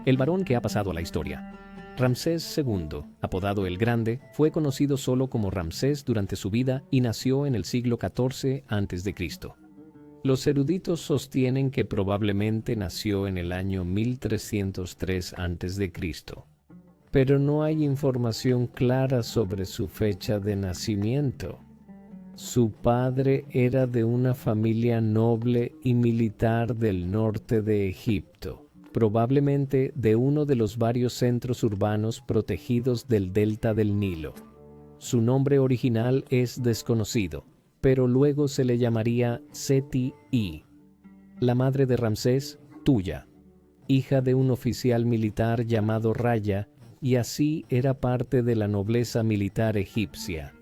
el varón que ha pasado a la historia. Ramsés II, apodado el Grande, fue conocido solo como Ramsés durante su vida y nació en el siglo XIV a.C. Los eruditos sostienen que probablemente nació en el año 1303 a.C., pero no hay información clara sobre su fecha de nacimiento. Su padre era de una familia noble y militar del norte de Egipto, probablemente de uno de los varios centros urbanos protegidos del delta del Nilo. Su nombre original es desconocido, pero luego se le llamaría Seti-I. La madre de Ramsés, Tuya, hija de un oficial militar llamado Raya, y así era parte de la nobleza militar egipcia.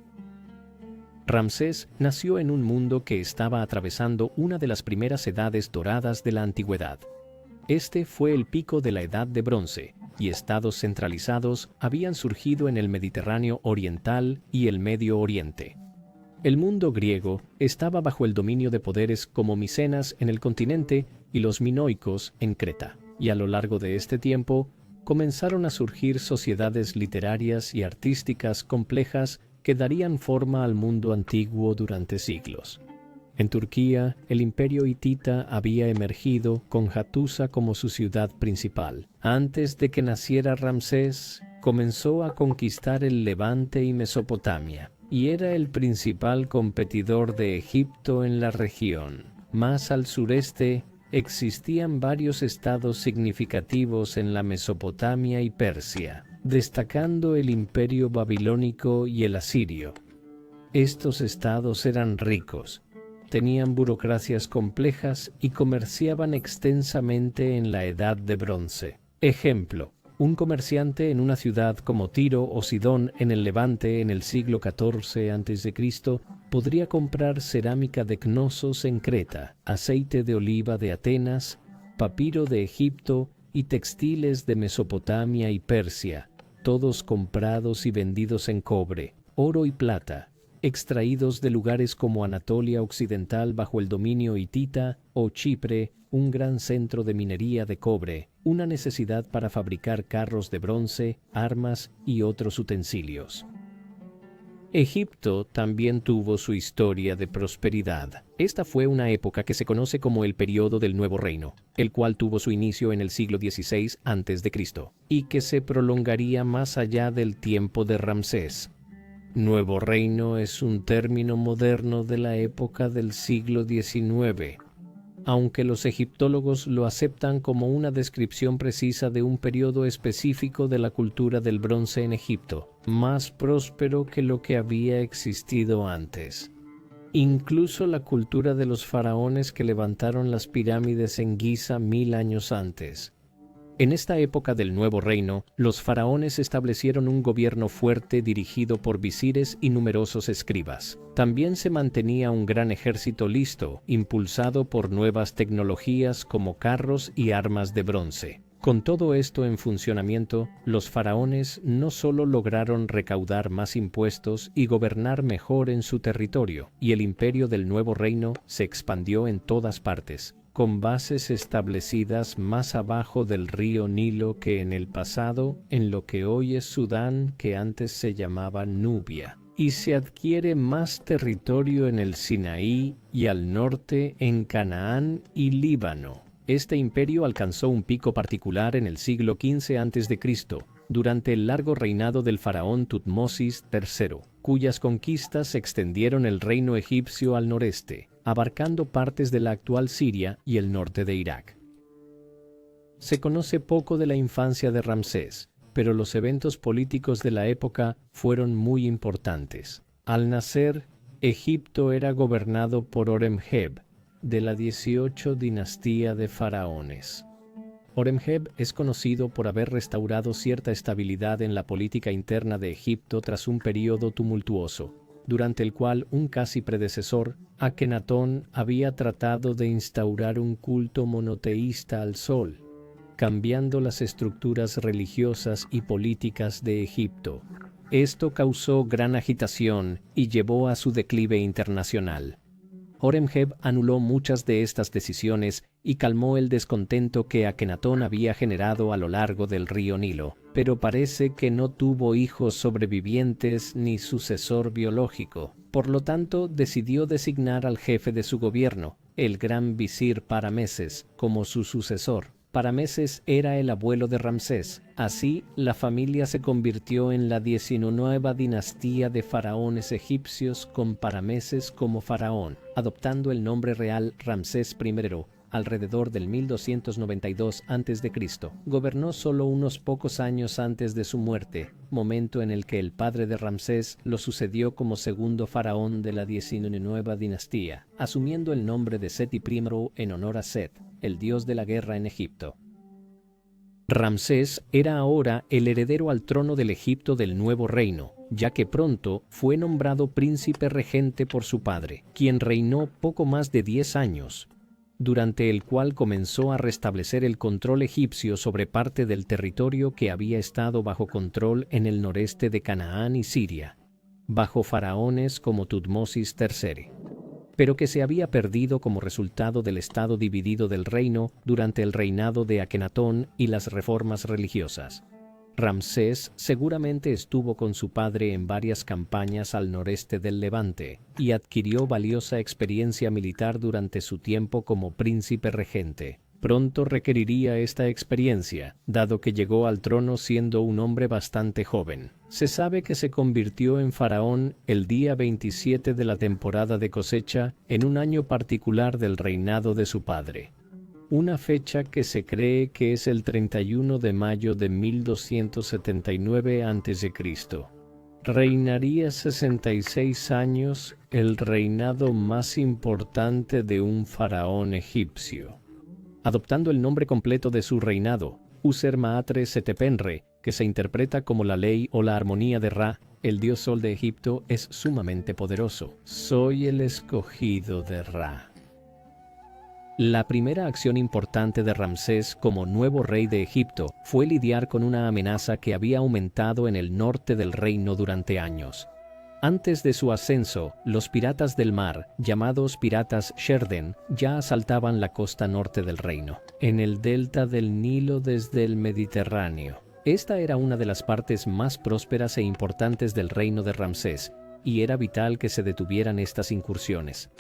Ramsés nació en un mundo que estaba atravesando una de las primeras edades doradas de la antigüedad. Este fue el pico de la Edad de Bronce, y estados centralizados habían surgido en el Mediterráneo oriental y el Medio Oriente. El mundo griego estaba bajo el dominio de poderes como Micenas en el continente y los minoicos en Creta, y a lo largo de este tiempo comenzaron a surgir sociedades literarias y artísticas complejas que darían forma al mundo antiguo durante siglos. En Turquía, el imperio hitita había emergido con Hattusa como su ciudad principal. Antes de que naciera Ramsés, comenzó a conquistar el Levante y Mesopotamia, y era el principal competidor de Egipto en la región. Más al sureste, existían varios estados significativos en la Mesopotamia y Persia, destacando el imperio babilónico y el asirio. Estos estados eran ricos, tenían burocracias complejas y comerciaban extensamente en la Edad de Bronce. Ejemplo: un comerciante en una ciudad como Tiro o Sidón en el Levante en el siglo XIV a.C. podría comprar cerámica de Cnosos en Creta, aceite de oliva de Atenas, papiro de Egipto y textiles de Mesopotamia y Persia, todos comprados y vendidos en cobre, oro y plata, extraídos de lugares como Anatolia Occidental bajo el dominio hitita o Chipre, un gran centro de minería de cobre, una necesidad para fabricar carros de bronce, armas y otros utensilios. Egipto también tuvo su historia de prosperidad. Esta fue una época que se conoce como el período del Nuevo Reino, el cual tuvo su inicio en el siglo XVI a.C. y que se prolongaría más allá del tiempo de Ramsés. Nuevo Reino es un término moderno de la época del siglo XIX, aunque los egiptólogos lo aceptan como una descripción precisa de un periodo específico de la cultura del bronce en Egipto, más próspero que lo que había existido antes. Incluso la cultura de los faraones que levantaron las pirámides en Giza 1000 años antes. En esta época del Nuevo Reino, los faraones establecieron un gobierno fuerte dirigido por visires y numerosos escribas. También se mantenía un gran ejército listo, impulsado por nuevas tecnologías como carros y armas de bronce. Con todo esto en funcionamiento, los faraones no solo lograron recaudar más impuestos y gobernar mejor en su territorio, y el imperio del Nuevo Reino se expandió en todas partes, con bases establecidas más abajo del río Nilo que en el pasado en lo que hoy es Sudán, que antes se llamaba Nubia, y se adquiere más territorio en el Sinaí y al norte en Canaán y Líbano. Este imperio alcanzó un pico particular en el siglo XV a.C., durante el largo reinado del faraón Tutmosis III, cuyas conquistas extendieron el reino egipcio al noreste, abarcando partes de la actual Siria y el norte de Irak. Se conoce poco de la infancia de Ramsés, pero los eventos políticos de la época fueron muy importantes. Al nacer, Egipto era gobernado por Horemheb, de la 18 dinastía de faraones. Horemheb es conocido por haber restaurado cierta estabilidad en la política interna de Egipto tras un período tumultuoso, durante el cual un casi predecesor, Akenatón, había tratado de instaurar un culto monoteísta al sol, cambiando las estructuras religiosas y políticas de Egipto. Esto causó gran agitación y llevó a su declive internacional. Horemheb anuló muchas de estas decisiones y calmó el descontento que Akenatón había generado a lo largo del río Nilo, pero parece que no tuvo hijos sobrevivientes ni sucesor biológico. Por lo tanto, decidió designar al jefe de su gobierno, el gran visir Parameses, como su sucesor. Parameses era el abuelo de Ramsés. Así, la familia se convirtió en la 19ª dinastía de faraones egipcios con Parameses como faraón, adoptando el nombre real Ramsés I, alrededor del 1292 a.C. Gobernó solo unos pocos años antes de su muerte, momento en el que el padre de Ramsés lo sucedió como segundo faraón de la 19ª dinastía, asumiendo el nombre de Seti I en honor a Set, el dios de la guerra en Egipto. Ramsés era ahora el heredero al trono del Egipto del nuevo reino, ya que pronto fue nombrado príncipe regente por su padre, quien reinó poco más de 10 años, durante el cual comenzó a restablecer el control egipcio sobre parte del territorio que había estado bajo control en el noreste de Canaán y Siria, bajo faraones como Tutmosis III, pero que se había perdido como resultado del estado dividido del reino durante el reinado de Akenatón y las reformas religiosas. Ramsés seguramente estuvo con su padre en varias campañas al noreste del Levante y adquirió valiosa experiencia militar durante su tiempo como príncipe regente. Pronto requeriría esta experiencia, dado que llegó al trono siendo un hombre bastante joven. Se sabe que se convirtió en faraón el día 27 de la temporada de cosecha en un año particular del reinado de su padre, una fecha que se cree que es el 31 de mayo de 1279 a.C. Reinaría 66 años, el reinado más importante de un faraón egipcio. Adoptando el nombre completo de su reinado, User-Maatre-Setepenre, que se interpreta como la ley o la armonía de Ra, el dios sol de Egipto, es sumamente poderoso. Soy el escogido de Ra. La primera acción importante de Ramsés como nuevo rey de Egipto fue lidiar con una amenaza que había aumentado en el norte del reino durante años. Antes de su ascenso, los piratas del mar, llamados piratas Sherden, ya asaltaban la costa norte del reino, en el delta del Nilo desde el Mediterráneo. Esta era una de las partes más prósperas e importantes del reino de Ramsés, y era vital que se detuvieran estas incursiones.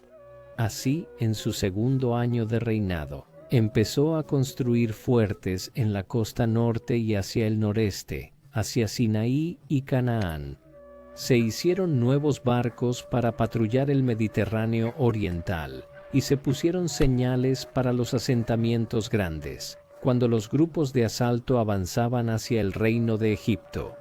Así, en su segundo año de reinado, empezó a construir fuertes en la costa norte y hacia el noreste, hacia Sinaí y Canaán. Se hicieron nuevos barcos para patrullar el Mediterráneo oriental y se pusieron señales para los asentamientos grandes, cuando los grupos de asalto avanzaban hacia el reino de Egipto.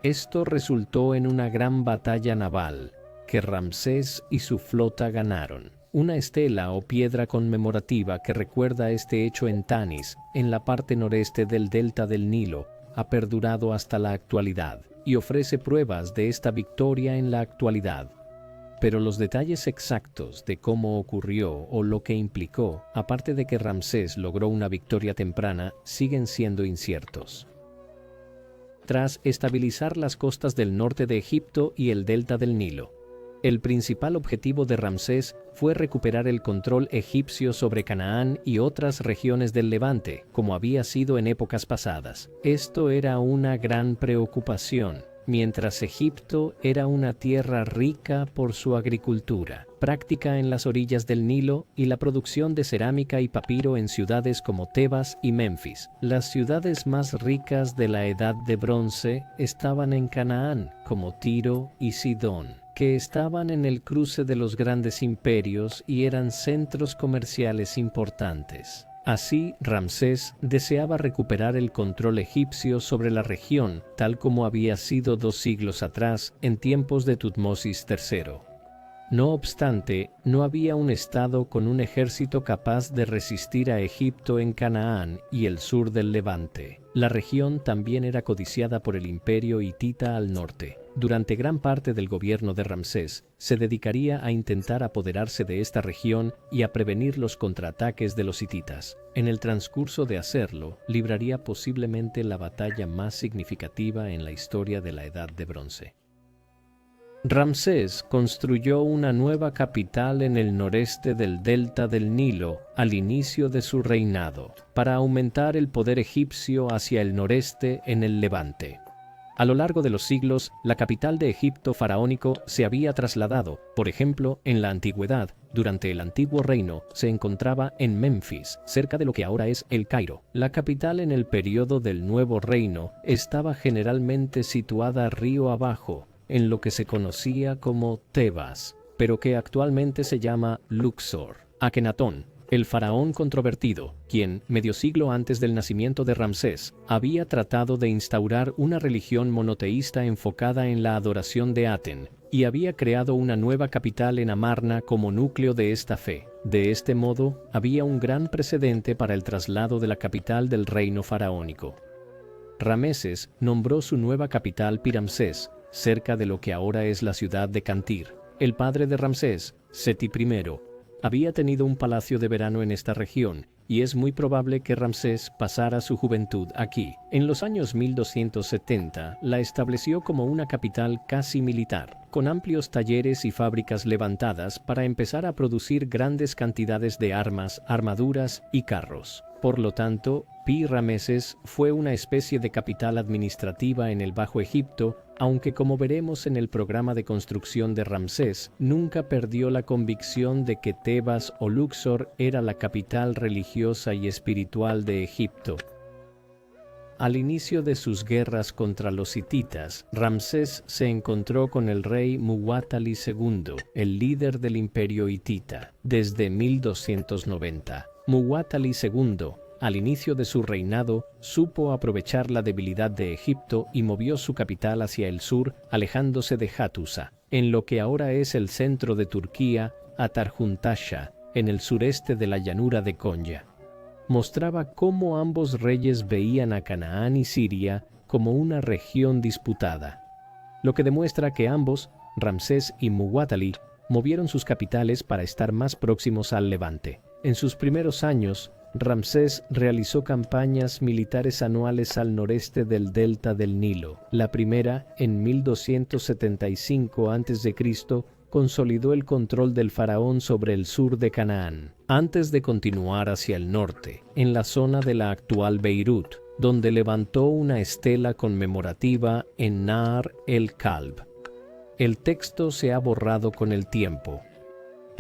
Esto resultó en una gran batalla naval, que Ramsés y su flota ganaron. Una estela o piedra conmemorativa que recuerda este hecho en Tanis, en la parte noreste del delta del Nilo, ha perdurado hasta la actualidad y ofrece pruebas de esta victoria en la actualidad. Pero los detalles exactos de cómo ocurrió o lo que implicó, aparte de que Ramsés logró una victoria temprana, siguen siendo inciertos. Tras estabilizar las costas del norte de Egipto y el delta del Nilo, el principal objetivo de Ramsés fue recuperar el control egipcio sobre Canaán y otras regiones del Levante, como había sido en épocas pasadas. Esto era una gran preocupación, mientras Egipto era una tierra rica por su agricultura, práctica en las orillas del Nilo y la producción de cerámica y papiro en ciudades como Tebas y Memphis. Las ciudades más ricas de la Edad de Bronce estaban en Canaán, como Tiro y Sidón, que estaban en el cruce de los grandes imperios y eran centros comerciales importantes. Así, Ramsés deseaba recuperar el control egipcio sobre la región, tal como había sido 2 siglos atrás, en tiempos de Tutmosis III. No obstante, no había un estado con un ejército capaz de resistir a Egipto en Canaán y el sur del Levante. La región también era codiciada por el imperio hitita al norte. Durante gran parte del gobierno de Ramsés, se dedicaría a intentar apoderarse de esta región y a prevenir los contraataques de los hititas. En el transcurso de hacerlo, libraría posiblemente la batalla más significativa en la historia de la Edad de Bronce. Ramsés construyó una nueva capital en el noreste del delta del Nilo al inicio de su reinado, para aumentar el poder egipcio hacia el noreste en el Levante. A lo largo de los siglos, la capital de Egipto faraónico se había trasladado. Por ejemplo, en la antigüedad, durante el antiguo reino, se encontraba en Memphis, cerca de lo que ahora es El Cairo. La capital en el período del Nuevo Reino estaba generalmente situada río abajo, en lo que se conocía como Tebas, pero que actualmente se llama Luxor. Akenatón, el faraón controvertido, quien, medio siglo antes del nacimiento de Ramsés, había tratado de instaurar una religión monoteísta enfocada en la adoración de Aten, y había creado una nueva capital en Amarna como núcleo de esta fe. De este modo, había un gran precedente para el traslado de la capital del reino faraónico. Rameses nombró su nueva capital Piramsés, cerca de lo que ahora es la ciudad de Cantir. El padre de Ramsés, Seti I, había tenido un palacio de verano en esta región, y es muy probable que Ramsés pasara su juventud aquí. En los años 1270 la estableció como una capital casi militar, con amplios talleres y fábricas levantadas para empezar a producir grandes cantidades de armas, armaduras y carros. Por lo tanto, Pi-Rameses fue una especie de capital administrativa en el Bajo Egipto, aunque como veremos en el programa de construcción de Ramsés, nunca perdió la convicción de que Tebas o Luxor era la capital religiosa y espiritual de Egipto. Al inicio de sus guerras contra los hititas, Ramsés se encontró con el rey Muwatalli II, el líder del imperio hitita, desde 1290. Muwatalli II, al inicio de su reinado, supo aprovechar la debilidad de Egipto y movió su capital hacia el sur, alejándose de Hattusa, en lo que ahora es el centro de Turquía, a Tarhuntasha, en el sureste de la llanura de Konya. Mostraba cómo ambos reyes veían a Canaán y Siria como una región disputada, lo que demuestra que ambos, Ramsés y Muwatalli, movieron sus capitales para estar más próximos al Levante. En sus primeros años, Ramsés realizó campañas militares anuales al noreste del delta del Nilo. La primera, en 1275 a.C., consolidó el control del faraón sobre el sur de Canaán, antes de continuar hacia el norte, en la zona de la actual Beirut, donde levantó una estela conmemorativa en Nahr el-Kalb. El texto se ha borrado con el tiempo,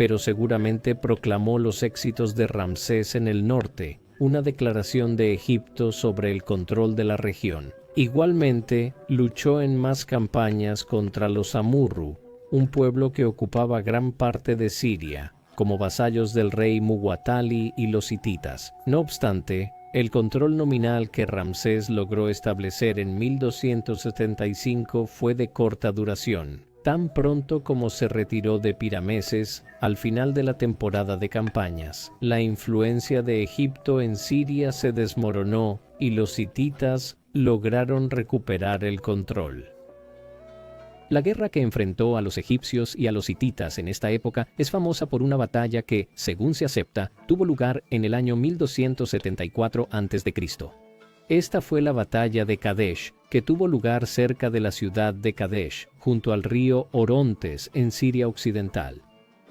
pero seguramente proclamó los éxitos de Ramsés en el norte, una declaración de Egipto sobre el control de la región. Igualmente, luchó en más campañas contra los Amurru, un pueblo que ocupaba gran parte de Siria, como vasallos del rey Muwatalli y los hititas. No obstante, el control nominal que Ramsés logró establecer en 1275 fue de corta duración. Tan pronto como se retiró de Pi-Rameses, al final de la temporada de campañas, la influencia de Egipto en Siria se desmoronó y los hititas lograron recuperar el control. La guerra que enfrentó a los egipcios y a los hititas en esta época es famosa por una batalla que, según se acepta, tuvo lugar en el año 1274 a.C. Esta fue la batalla de Kadesh, que tuvo lugar cerca de la ciudad de Kadesh, junto al río Orontes, en Siria occidental.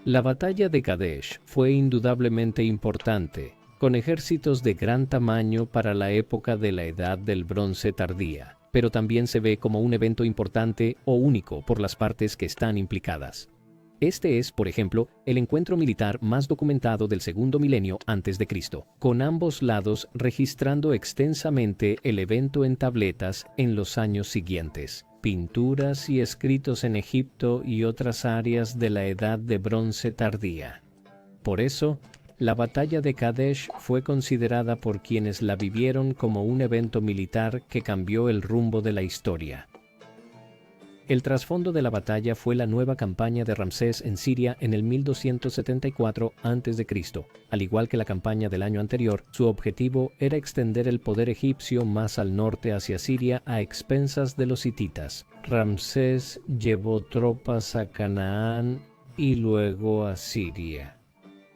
La batalla de Kadesh fue indudablemente importante, con ejércitos de gran tamaño para la época de la Edad del Bronce tardía, pero también se ve como un evento importante o único por las partes que están implicadas. Este es, por ejemplo, el encuentro militar más documentado del segundo milenio antes de Cristo, con ambos lados registrando extensamente el evento en tabletas en los años siguientes. Pinturas y escritos en Egipto y otras áreas de la Edad de Bronce tardía. Por eso, la batalla de Kadesh fue considerada por quienes la vivieron como un evento militar que cambió el rumbo de la historia. El trasfondo de la batalla fue la nueva campaña de Ramsés en Siria en el 1274 a.C. Al igual que la campaña del año anterior, su objetivo era extender el poder egipcio más al norte hacia Siria a expensas de los hititas. Ramsés llevó tropas a Canaán y luego a Siria.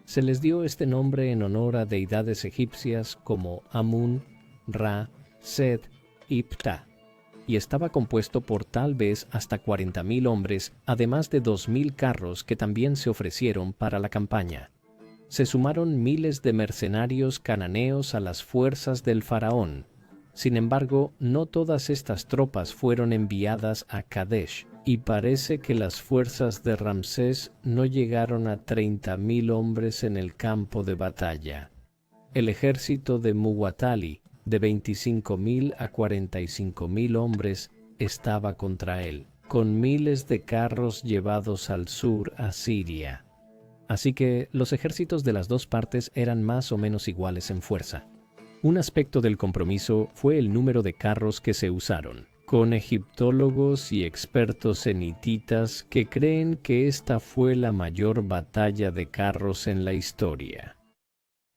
Se les dio este nombre en honor a deidades egipcias como Amun, Ra, Set y Ptah. y estaba compuesto por tal vez hasta 40.000 hombres, además de 2.000 carros que también se ofrecieron para la campaña. Se sumaron miles de mercenarios cananeos a las fuerzas del faraón. Sin embargo, no todas estas tropas fueron enviadas a Kadesh, y parece que las fuerzas de Ramsés no llegaron a 30.000 hombres en el campo de batalla. El ejército de Muwatalli, de 25.000 a 45.000 hombres, estaba contra él, con miles de carros llevados al sur a Siria. Así que los ejércitos de las dos partes eran más o menos iguales en fuerza. Un aspecto del compromiso fue el número de carros que se usaron, con egiptólogos y expertos en hititas que creen que esta fue la mayor batalla de carros en la historia.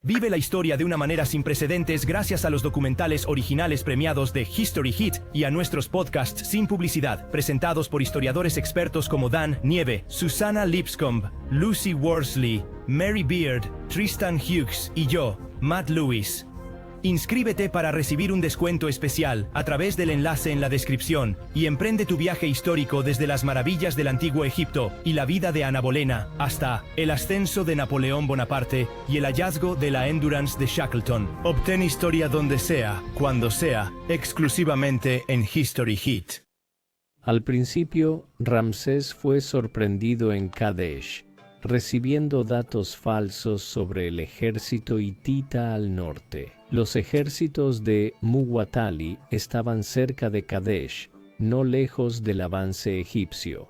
Vive la historia de una manera sin precedentes gracias a los documentales originales premiados de History Hit y a nuestros podcasts sin publicidad, presentados por historiadores expertos como Dan Nieve, Susana Lipscomb, Lucy Worsley, Mary Beard, Tristan Hughes y yo, Matt Lewis. Inscríbete para recibir un descuento especial a través del enlace en la descripción y emprende tu viaje histórico desde las maravillas del antiguo Egipto y la vida de Ana Bolena hasta el ascenso de Napoleón Bonaparte y el hallazgo de la Endurance de Shackleton. Obtén historia donde sea, cuando sea, exclusivamente en History Hit. Al principio, Ramsés fue sorprendido en Kadesh, recibiendo datos falsos sobre el ejército hitita al norte. Los ejércitos de Muwatalli estaban cerca de Kadesh, no lejos del avance egipcio.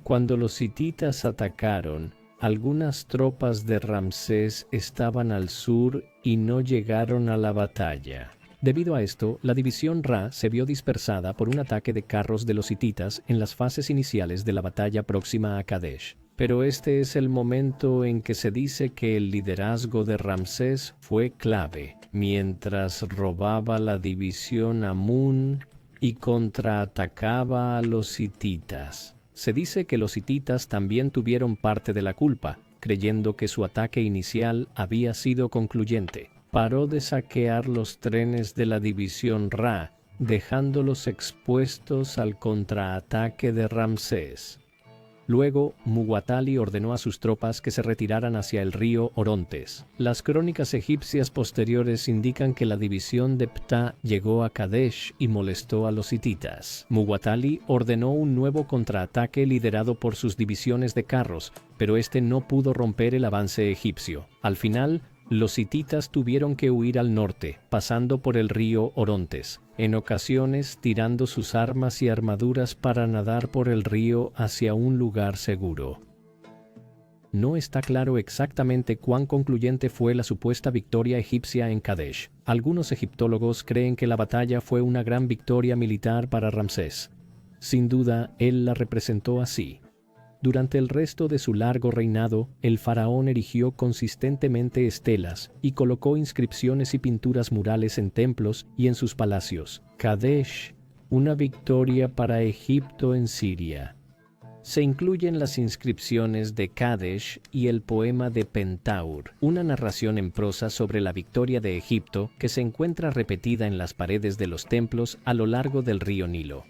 Cuando los hititas atacaron, algunas tropas de Ramsés estaban al sur y no llegaron a la batalla. Debido a esto, la división Ra se vio dispersada por un ataque de carros de los hititas en las fases iniciales de la batalla próxima a Kadesh. Pero este es el momento en que se dice que el liderazgo de Ramsés fue clave, mientras robaba la división Amun y contraatacaba a los hititas. Se dice que los hititas también tuvieron parte de la culpa, creyendo que su ataque inicial había sido concluyente. Paró de saquear los trenes de la división Ra, dejándolos expuestos al contraataque de Ramsés. Luego, Muwatalli ordenó a sus tropas que se retiraran hacia el río Orontes. Las crónicas egipcias posteriores indican que la división de Ptah llegó a Kadesh y molestó a los hititas. Muwatalli ordenó un nuevo contraataque liderado por sus divisiones de carros, pero este no pudo romper el avance egipcio. Al final, los hititas tuvieron que huir al norte, pasando por el río Orontes, en ocasiones tirando sus armas y armaduras para nadar por el río hacia un lugar seguro. No está claro exactamente cuán concluyente fue la supuesta victoria egipcia en Kadesh. Algunos egiptólogos creen que la batalla fue una gran victoria militar para Ramsés. Sin duda, él la representó así. Durante el resto de su largo reinado, el faraón erigió consistentemente estelas y colocó inscripciones y pinturas murales en templos y en sus palacios. Kadesh, una victoria para Egipto en Siria. Se incluyen las inscripciones de Kadesh y el poema de Pentaur, una narración en prosa sobre la victoria de Egipto que se encuentra repetida en las paredes de los templos a lo largo del río Nilo.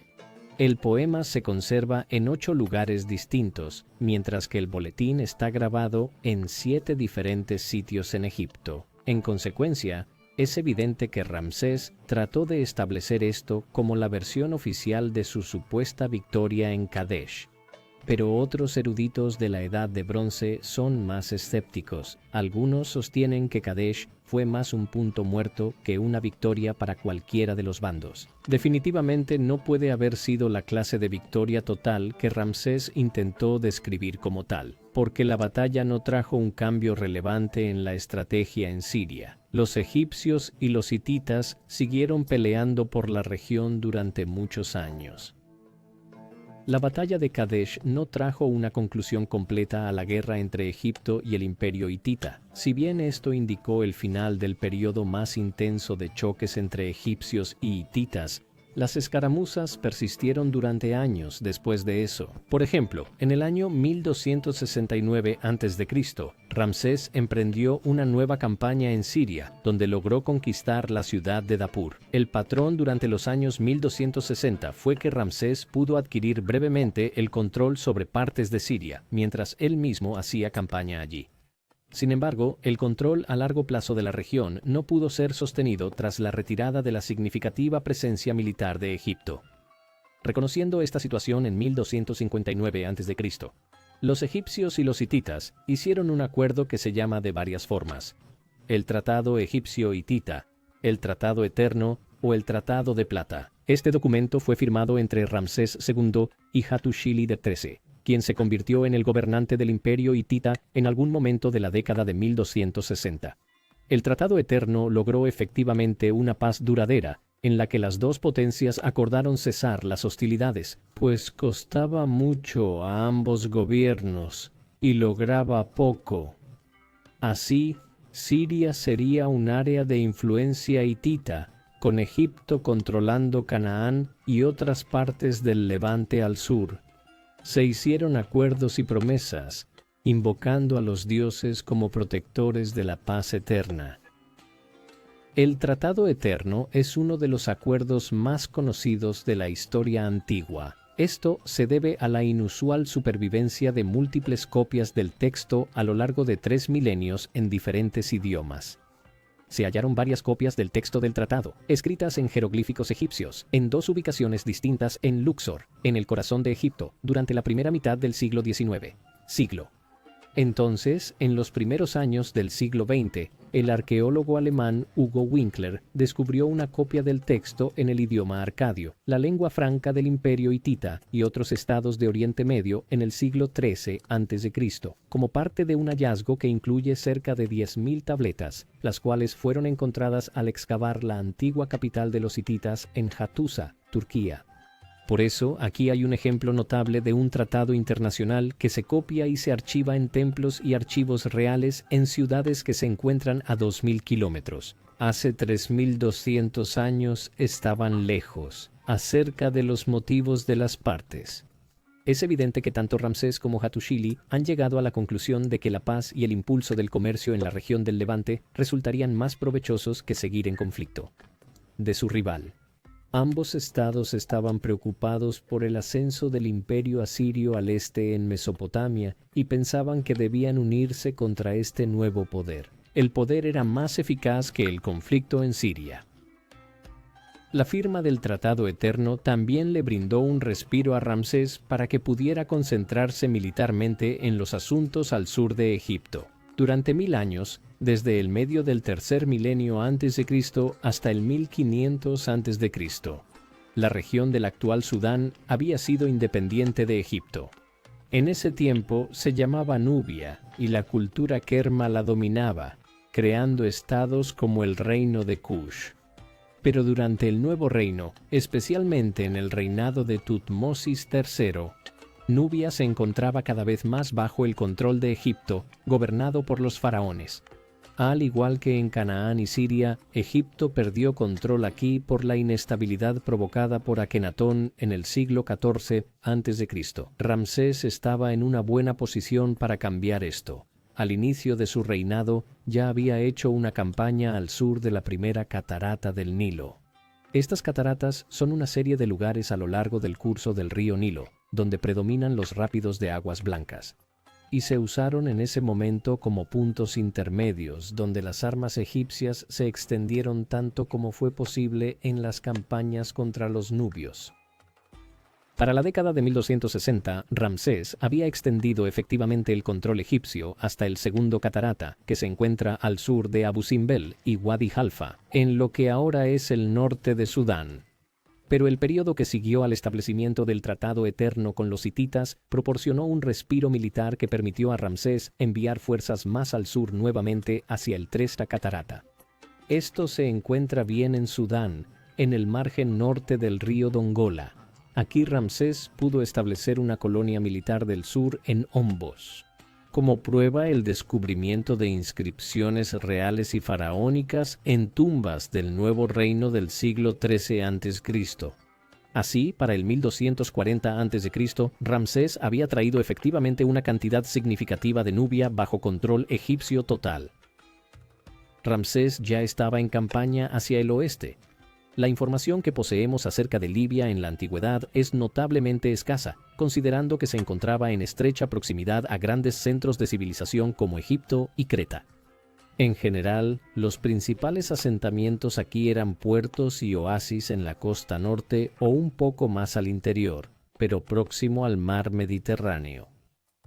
El poema se conserva en 8 lugares distintos, mientras que el boletín está grabado en 7 diferentes sitios en Egipto. En consecuencia, es evidente que Ramsés trató de establecer esto como la versión oficial de su supuesta victoria en Kadesh. Pero otros eruditos de la Edad de Bronce son más escépticos. Algunos sostienen que Kadesh fue más un punto muerto que una victoria para cualquiera de los bandos. Definitivamente no puede haber sido la clase de victoria total que Ramsés intentó describir como tal, porque la batalla no trajo un cambio relevante en la estrategia en Siria. Los egipcios y los hititas siguieron peleando por la región durante muchos años. La batalla de Kadesh no trajo una conclusión completa a la guerra entre Egipto y el imperio hitita. Si bien esto indicó el final del periodo más intenso de choques entre egipcios y hititas, Las escaramuzas persistieron durante años después de eso. Por ejemplo, en el año 1269 a.C., Ramsés emprendió una nueva campaña en Siria, donde logró conquistar la ciudad de Dapur. El patrón durante los años 1260 fue que Ramsés pudo adquirir brevemente el control sobre partes de Siria, mientras él mismo hacía campaña allí. Sin embargo, el control a largo plazo de la región no pudo ser sostenido tras la retirada de la significativa presencia militar de Egipto. Reconociendo esta situación en 1259 a.C., los egipcios y los hititas hicieron un acuerdo que se llama de varias formas: el Tratado Egipcio-Hitita, el Tratado Eterno o el Tratado de Plata. Este documento fue firmado entre Ramsés II y Hattusili III, quien se convirtió en el gobernante del imperio hitita en algún momento de la década de 1260. El Tratado Eterno logró efectivamente una paz duradera, en la que las dos potencias acordaron cesar las hostilidades, pues costaba mucho a ambos gobiernos y lograba poco. Así, Siria sería un área de influencia hitita, con Egipto controlando Canaán y otras partes del Levante al sur. Se hicieron acuerdos y promesas, invocando a los dioses como protectores de la paz eterna. El Tratado Eterno es uno de los acuerdos más conocidos de la historia antigua. Esto se debe a la inusual supervivencia de múltiples copias del texto a lo largo de 3 milenios en diferentes idiomas. Se hallaron varias copias del texto del tratado, escritas en jeroglíficos egipcios, en 2 ubicaciones distintas en Luxor, en el corazón de Egipto, durante la primera mitad del siglo XIX. Entonces, en los primeros años del siglo XX, el arqueólogo alemán Hugo Winkler descubrió una copia del texto en el idioma arcadio, la lengua franca del imperio hitita y otros estados de Oriente Medio en el siglo XIII a.C., como parte de un hallazgo que incluye cerca de 10.000 tabletas, las cuales fueron encontradas al excavar la antigua capital de los hititas en Hattusa, Turquía. Por eso, aquí hay un ejemplo notable de un tratado internacional que se copia y se archiva en templos y archivos reales en ciudades que se encuentran a 2.000 kilómetros. Hace 3.200 años estaban lejos, acerca de los motivos de las partes. Es evidente que tanto Ramsés como Hattusili han llegado a la conclusión de que la paz y el impulso del comercio en la región del Levante resultarían más provechosos que seguir en conflicto. De su rival. Ambos estados estaban preocupados por el ascenso del imperio asirio al este en Mesopotamia y pensaban que debían unirse contra este nuevo poder. El poder era más eficaz que el conflicto en Siria. La firma del Tratado Eterno también le brindó un respiro a Ramsés para que pudiera concentrarse militarmente en los asuntos al sur de Egipto. Durante 1000 años, desde el medio del tercer milenio a.C. hasta el 1500 a.C., la región del actual Sudán había sido independiente de Egipto. En ese tiempo se llamaba Nubia y la cultura Kerma la dominaba, creando estados como el reino de Kush. Pero durante el nuevo reino, especialmente en el reinado de Tutmosis III, Nubia se encontraba cada vez más bajo el control de Egipto, gobernado por los faraones. Al igual que en Canaán y Siria, Egipto perdió control aquí por la inestabilidad provocada por Akenatón en el siglo XIV a.C. Ramsés estaba en una buena posición para cambiar esto. Al inicio de su reinado, ya había hecho una campaña al sur de la primera catarata del Nilo. Estas cataratas son una serie de lugares a lo largo del curso del río Nilo, donde predominan los rápidos de aguas blancas, y se usaron en ese momento como puntos intermedios donde las armas egipcias se extendieron tanto como fue posible en las campañas contra los nubios. Para la década de 1260, Ramsés había extendido efectivamente el control egipcio hasta el segundo catarata, que se encuentra al sur de Abu Simbel y Wadi Halfa, en lo que ahora es el norte de Sudán. Pero el período que siguió al establecimiento del Tratado Eterno con los hititas proporcionó un respiro militar que permitió a Ramsés enviar fuerzas más al sur nuevamente hacia el Tresta Catarata. Esto se encuentra bien en Sudán, en el margen norte del río Dongola. Aquí Ramsés pudo establecer una colonia militar del sur en Ombos. Como prueba el descubrimiento de inscripciones reales y faraónicas en tumbas del nuevo reino del siglo XIII a.C. Así, para el 1240 a.C., Ramsés había traído efectivamente una cantidad significativa de Nubia bajo control egipcio total. Ramsés ya estaba en campaña hacia el oeste. La información que poseemos acerca de Libia en la antigüedad es notablemente escasa, considerando que se encontraba en estrecha proximidad a grandes centros de civilización como Egipto y Creta. En general, los principales asentamientos aquí eran puertos y oasis en la costa norte o un poco más al interior, pero próximo al mar Mediterráneo.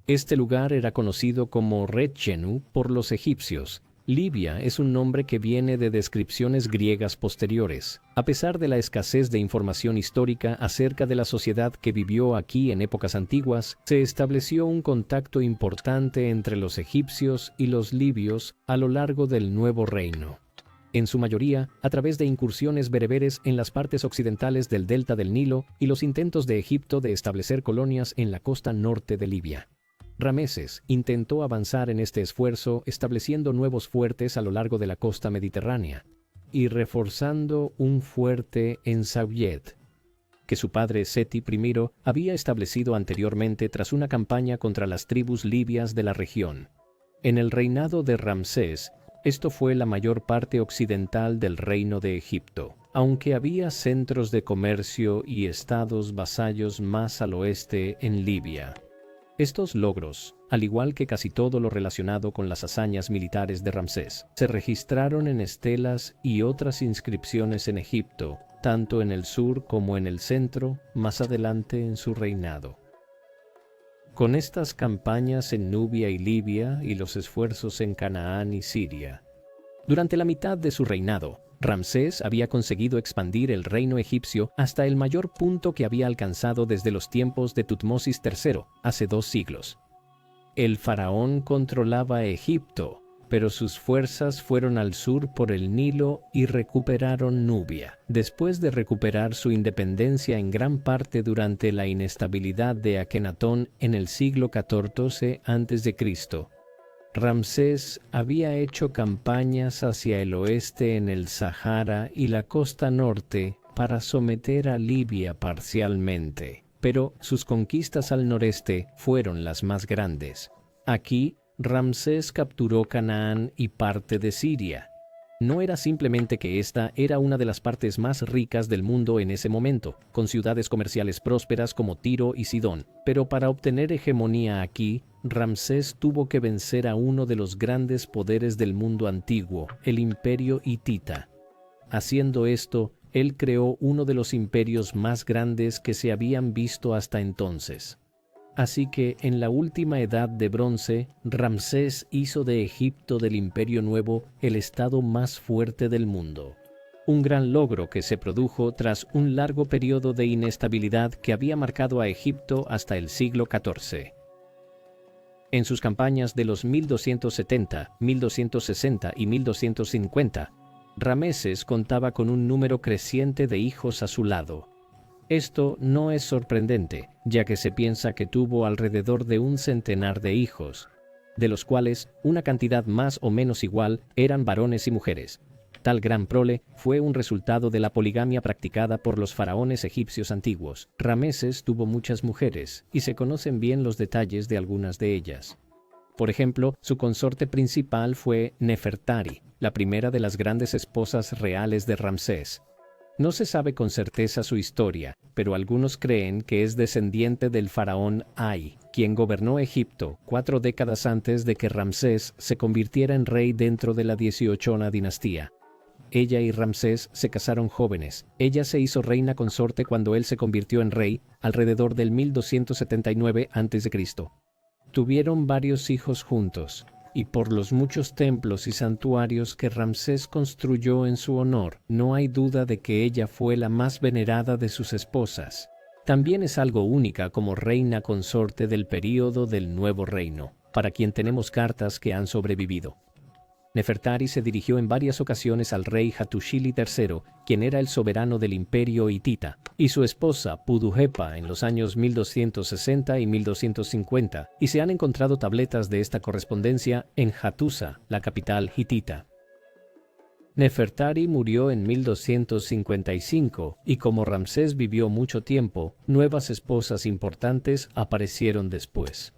Este lugar era conocido como Retjenu por los egipcios. Libia es un nombre que viene de descripciones griegas posteriores. A pesar de la escasez de información histórica acerca de la sociedad que vivió aquí en épocas antiguas, se estableció un contacto importante entre los egipcios y los libios a lo largo del Nuevo Reino. En su mayoría, a través de incursiones bereberes en las partes occidentales del delta del Nilo y los intentos de Egipto de establecer colonias en la costa norte de Libia. Rameses intentó avanzar en este esfuerzo estableciendo nuevos fuertes a lo largo de la costa mediterránea y reforzando un fuerte en Sauyet, que su padre Seti I había establecido anteriormente tras una campaña contra las tribus libias de la región. En el reinado de Ramsés, esto fue la mayor parte occidental del reino de Egipto, aunque había centros de comercio y estados vasallos más al oeste en Libia. Estos logros, al igual que casi todo lo relacionado con las hazañas militares de Ramsés, se registraron en estelas y otras inscripciones en Egipto, tanto en el sur como en el centro, más adelante en su reinado. Con estas campañas en Nubia y Libia y los esfuerzos en Canaán y Siria, durante la mitad de su reinado, Ramsés había conseguido expandir el reino egipcio hasta el mayor punto que había alcanzado desde los tiempos de Tutmosis III, hace 2 siglos. El faraón controlaba Egipto, pero sus fuerzas fueron al sur por el Nilo y recuperaron Nubia, después de recuperar su independencia en gran parte durante la inestabilidad de Akenatón en el siglo XIV a.C. Ramsés había hecho campañas hacia el oeste en el Sahara y la costa norte para someter a Libia parcialmente, pero sus conquistas al noreste fueron las más grandes. Aquí, Ramsés capturó Canaán y parte de Siria. No era simplemente que esta era una de las partes más ricas del mundo en ese momento, con ciudades comerciales prósperas como Tiro y Sidón, pero para obtener hegemonía aquí, Ramsés tuvo que vencer a uno de los grandes poderes del mundo antiguo, el Imperio Hitita. Haciendo esto, él creó uno de los imperios más grandes que se habían visto hasta entonces. Así que, en la última edad de bronce, Ramsés hizo de Egipto del Imperio Nuevo el estado más fuerte del mundo. Un gran logro que se produjo tras un largo periodo de inestabilidad que había marcado a Egipto hasta el siglo XIV. En sus campañas de los 1270, 1260 y 1250, Rameses contaba con un número creciente de hijos a su lado. Esto no es sorprendente, ya que se piensa que tuvo alrededor de 100 de hijos, de los cuales una cantidad más o menos igual eran varones y mujeres. Tal gran prole fue un resultado de la poligamia practicada por los faraones egipcios antiguos. Rameses tuvo muchas mujeres, y se conocen bien los detalles de algunas de ellas. Por ejemplo, su consorte principal fue Nefertari, la primera de las grandes esposas reales de Ramsés. No se sabe con certeza su historia, pero algunos creen que es descendiente del faraón Ay, quien gobernó Egipto 4 décadas antes de que Ramsés se convirtiera en rey dentro de la 18ª dinastía. Ella y Ramsés se casaron jóvenes. Ella se hizo reina consorte cuando él se convirtió en rey, alrededor del 1279 a.C. Tuvieron varios hijos juntos, y por los muchos templos y santuarios que Ramsés construyó en su honor, no hay duda de que ella fue la más venerada de sus esposas. También es algo única como reina consorte del período del Nuevo Reino, para quien tenemos cartas que han sobrevivido. Nefertari se dirigió en varias ocasiones al rey Hattushili III, quien era el soberano del imperio hitita, y su esposa Puduhepa en los años 1260 y 1250, y se han encontrado tabletas de esta correspondencia en Hattusa, la capital hitita. Nefertari murió en 1255 y como Ramsés vivió mucho tiempo, nuevas esposas importantes aparecieron después.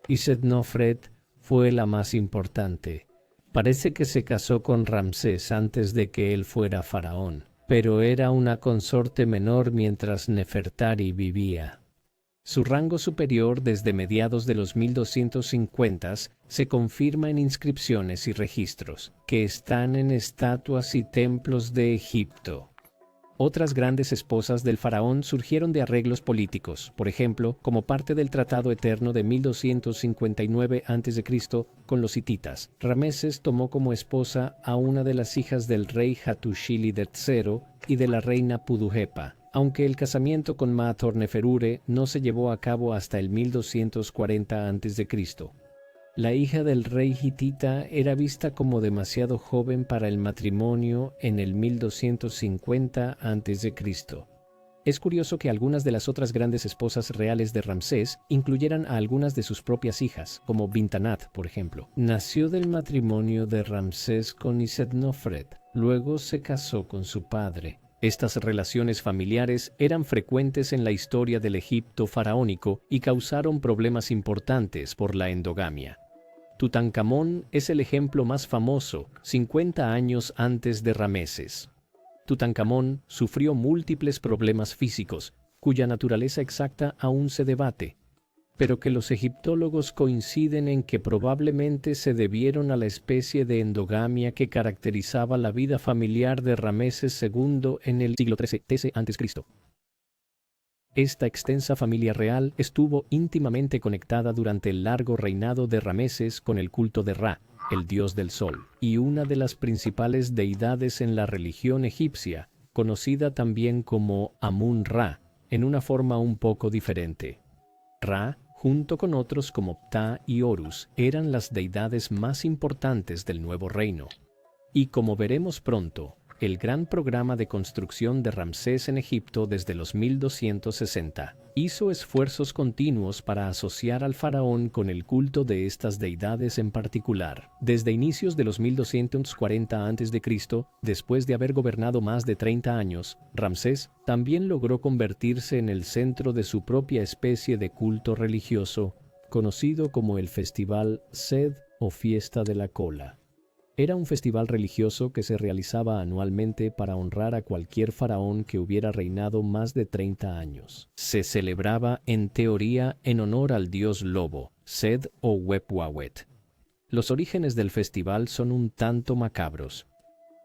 Isetnofret fue la más importante. Parece que se casó con Ramsés antes de que él fuera faraón, pero era una consorte menor mientras Nefertari vivía. Su rango superior desde mediados de los 1250 se confirma en inscripciones y registros, que están en estatuas y templos de Egipto. Otras grandes esposas del faraón surgieron de arreglos políticos, por ejemplo, como parte del Tratado Eterno de 1259 a.C. con los hititas. Rameses tomó como esposa a una de las hijas del rey Hattushili III y de la reina Puduhepa, aunque el casamiento con Ma-Torneferure no se llevó a cabo hasta el 1240 a.C. La hija del rey hitita era vista como demasiado joven para el matrimonio en el 1250 a.C. Es curioso que algunas de las otras grandes esposas reales de Ramsés incluyeran a algunas de sus propias hijas, como Bintanat, por ejemplo. Nació del matrimonio de Ramsés con Isetnofret, luego se casó con su padre. Estas relaciones familiares eran frecuentes en la historia del Egipto faraónico y causaron problemas importantes por la endogamia. Tutankamón es el ejemplo más famoso, 50 años antes de Rameses. Tutankamón sufrió múltiples problemas físicos, cuya naturaleza exacta aún se debate, pero que los egiptólogos coinciden en que probablemente se debieron a la especie de endogamia que caracterizaba la vida familiar de Rameses II en el siglo XIII a.C. Esta extensa familia real estuvo íntimamente conectada durante el largo reinado de Rameses con el culto de Ra, el dios del sol, y una de las principales deidades en la religión egipcia, conocida también como Amun-Ra, en una forma un poco diferente. Ra, junto con otros como Ptah y Horus, eran las deidades más importantes del nuevo reino. Y como veremos pronto, el gran programa de construcción de Ramsés en Egipto desde los 1260 hizo esfuerzos continuos para asociar al faraón con el culto de estas deidades en particular. Desde inicios de los 1240 a.C., después de haber gobernado más de 30 años, Ramsés también logró convertirse en el centro de su propia especie de culto religioso, conocido como el Festival Sed o Fiesta de la Cola. Era un festival religioso que se realizaba anualmente para honrar a cualquier faraón que hubiera reinado más de 30 años. Se celebraba, en teoría, en honor al dios lobo, Sed o Wepwawet. Los orígenes del festival son un tanto macabros.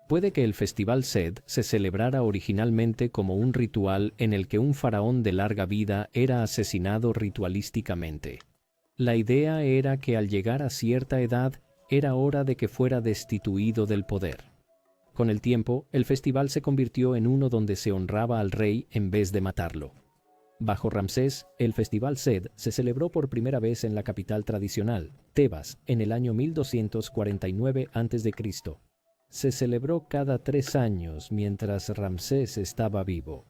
Puede que el festival Sed se celebrara originalmente como un ritual en el que un faraón de larga vida era asesinado ritualísticamente. La idea era que al llegar a cierta edad, era hora de que fuera destituido del poder. Con el tiempo, el festival se convirtió en uno donde se honraba al rey en vez de matarlo. Bajo Ramsés, el festival Sed se celebró por primera vez en la capital tradicional, Tebas, en el año 1249 a.C. Se celebró cada 3 años mientras Ramsés estaba vivo.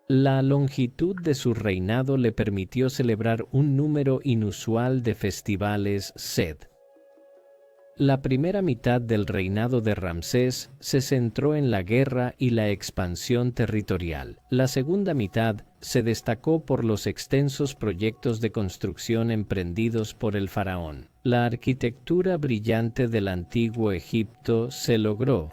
La longitud de su reinado le permitió celebrar un número inusual de festivales Sed. La primera mitad del reinado de Ramsés se centró en la guerra y la expansión territorial. La segunda mitad se destacó por los extensos proyectos de construcción emprendidos por el faraón. La arquitectura brillante del antiguo Egipto se logró,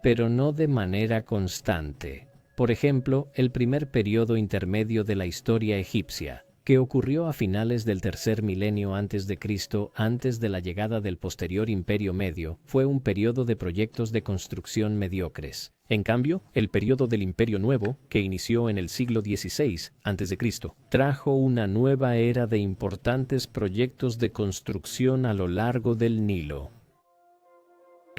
pero no de manera constante. Por ejemplo, el primer periodo intermedio de la historia egipcia, que ocurrió a finales del tercer milenio antes de Cristo, antes de la llegada del posterior Imperio Medio, fue un periodo de proyectos de construcción mediocres. En cambio, el periodo del Imperio Nuevo, que inició en el siglo XVI a.C., trajo una nueva era de importantes proyectos de construcción a lo largo del Nilo.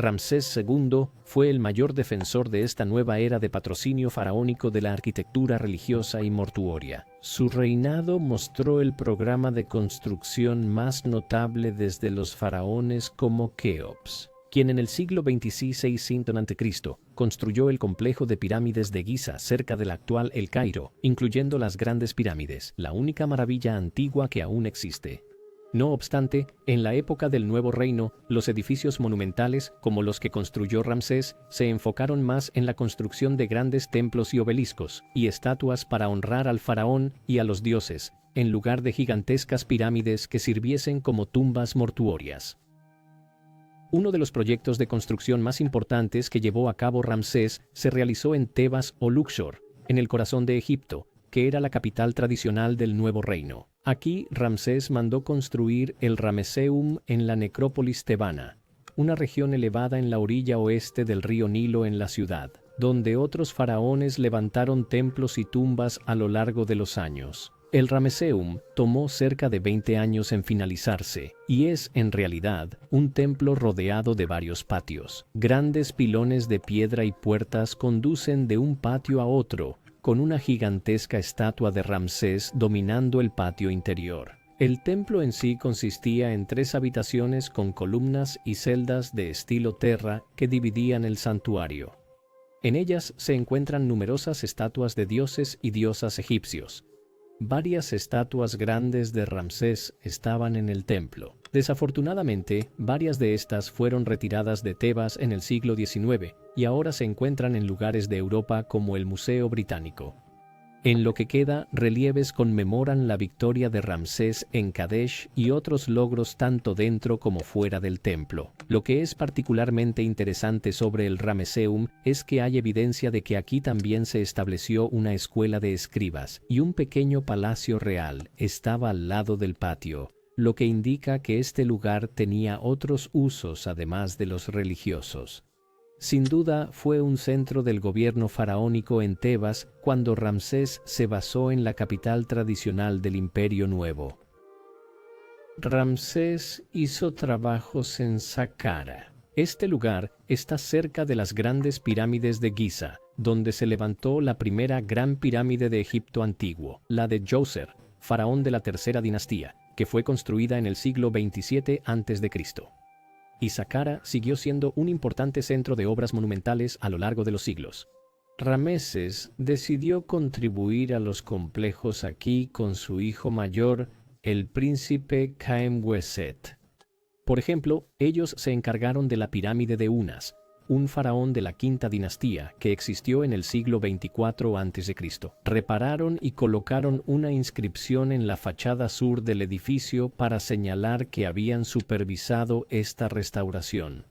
Ramsés II fue el mayor defensor de esta nueva era de patrocinio faraónico de la arquitectura religiosa y mortuoria. Su reinado mostró el programa de construcción más notable desde los faraones como Keops, quien en el siglo XXVI a.C. construyó el complejo de pirámides de Giza cerca del actual El Cairo, incluyendo las grandes pirámides, la única maravilla antigua que aún existe. No obstante, en la época del Nuevo Reino, los edificios monumentales, como los que construyó Ramsés, se enfocaron más en la construcción de grandes templos y obeliscos, y estatuas para honrar al faraón y a los dioses, en lugar de gigantescas pirámides que sirviesen como tumbas mortuorias. Uno de los proyectos de construcción más importantes que llevó a cabo Ramsés se realizó en Tebas o Luxor, en el corazón de Egipto, que era la capital tradicional del Nuevo Reino. Aquí Ramsés mandó construir el Ramesseum en la necrópolis tebana, una región elevada en la orilla oeste del río Nilo en la ciudad, donde otros faraones levantaron templos y tumbas a lo largo de los años. El Ramesseum tomó cerca de 20 años en finalizarse y es, en realidad, un templo rodeado de varios patios. Grandes pilones de piedra y puertas conducen de un patio a otro, con una gigantesca estatua de Ramsés dominando el patio interior. El templo en sí consistía en 3 habitaciones con columnas y celdas de estilo terra que dividían el santuario. En ellas se encuentran numerosas estatuas de dioses y diosas egipcios. Varias estatuas grandes de Ramsés estaban en el templo. Desafortunadamente, varias de estas fueron retiradas de Tebas en el siglo XIX y ahora se encuentran en lugares de Europa como el Museo Británico. En lo que queda, relieves conmemoran la victoria de Ramsés en Kadesh y otros logros tanto dentro como fuera del templo. Lo que es particularmente interesante sobre el Ramesseum es que hay evidencia de que aquí también se estableció una escuela de escribas y un pequeño palacio real estaba al lado del patio, lo que indica que este lugar tenía otros usos además de los religiosos. Sin duda fue un centro del gobierno faraónico en Tebas cuando Ramsés se basó en la capital tradicional del Imperio Nuevo. Ramsés hizo trabajos en Saqqara. Este lugar está cerca de las grandes pirámides de Giza, donde se levantó la primera gran pirámide de Egipto antiguo, la de Djoser, faraón de la tercera dinastía, que fue construida en el siglo XXVII a.C. Y Saqqara siguió siendo un importante centro de obras monumentales a lo largo de los siglos. Rameses decidió contribuir a los complejos aquí con su hijo mayor, el príncipe Khaemweset. Por ejemplo, ellos se encargaron de la pirámide de Unas, un faraón de la quinta dinastía que existió en el siglo XXIV a.C. Repararon y colocaron una inscripción en la fachada sur del edificio para señalar que habían supervisado esta restauración.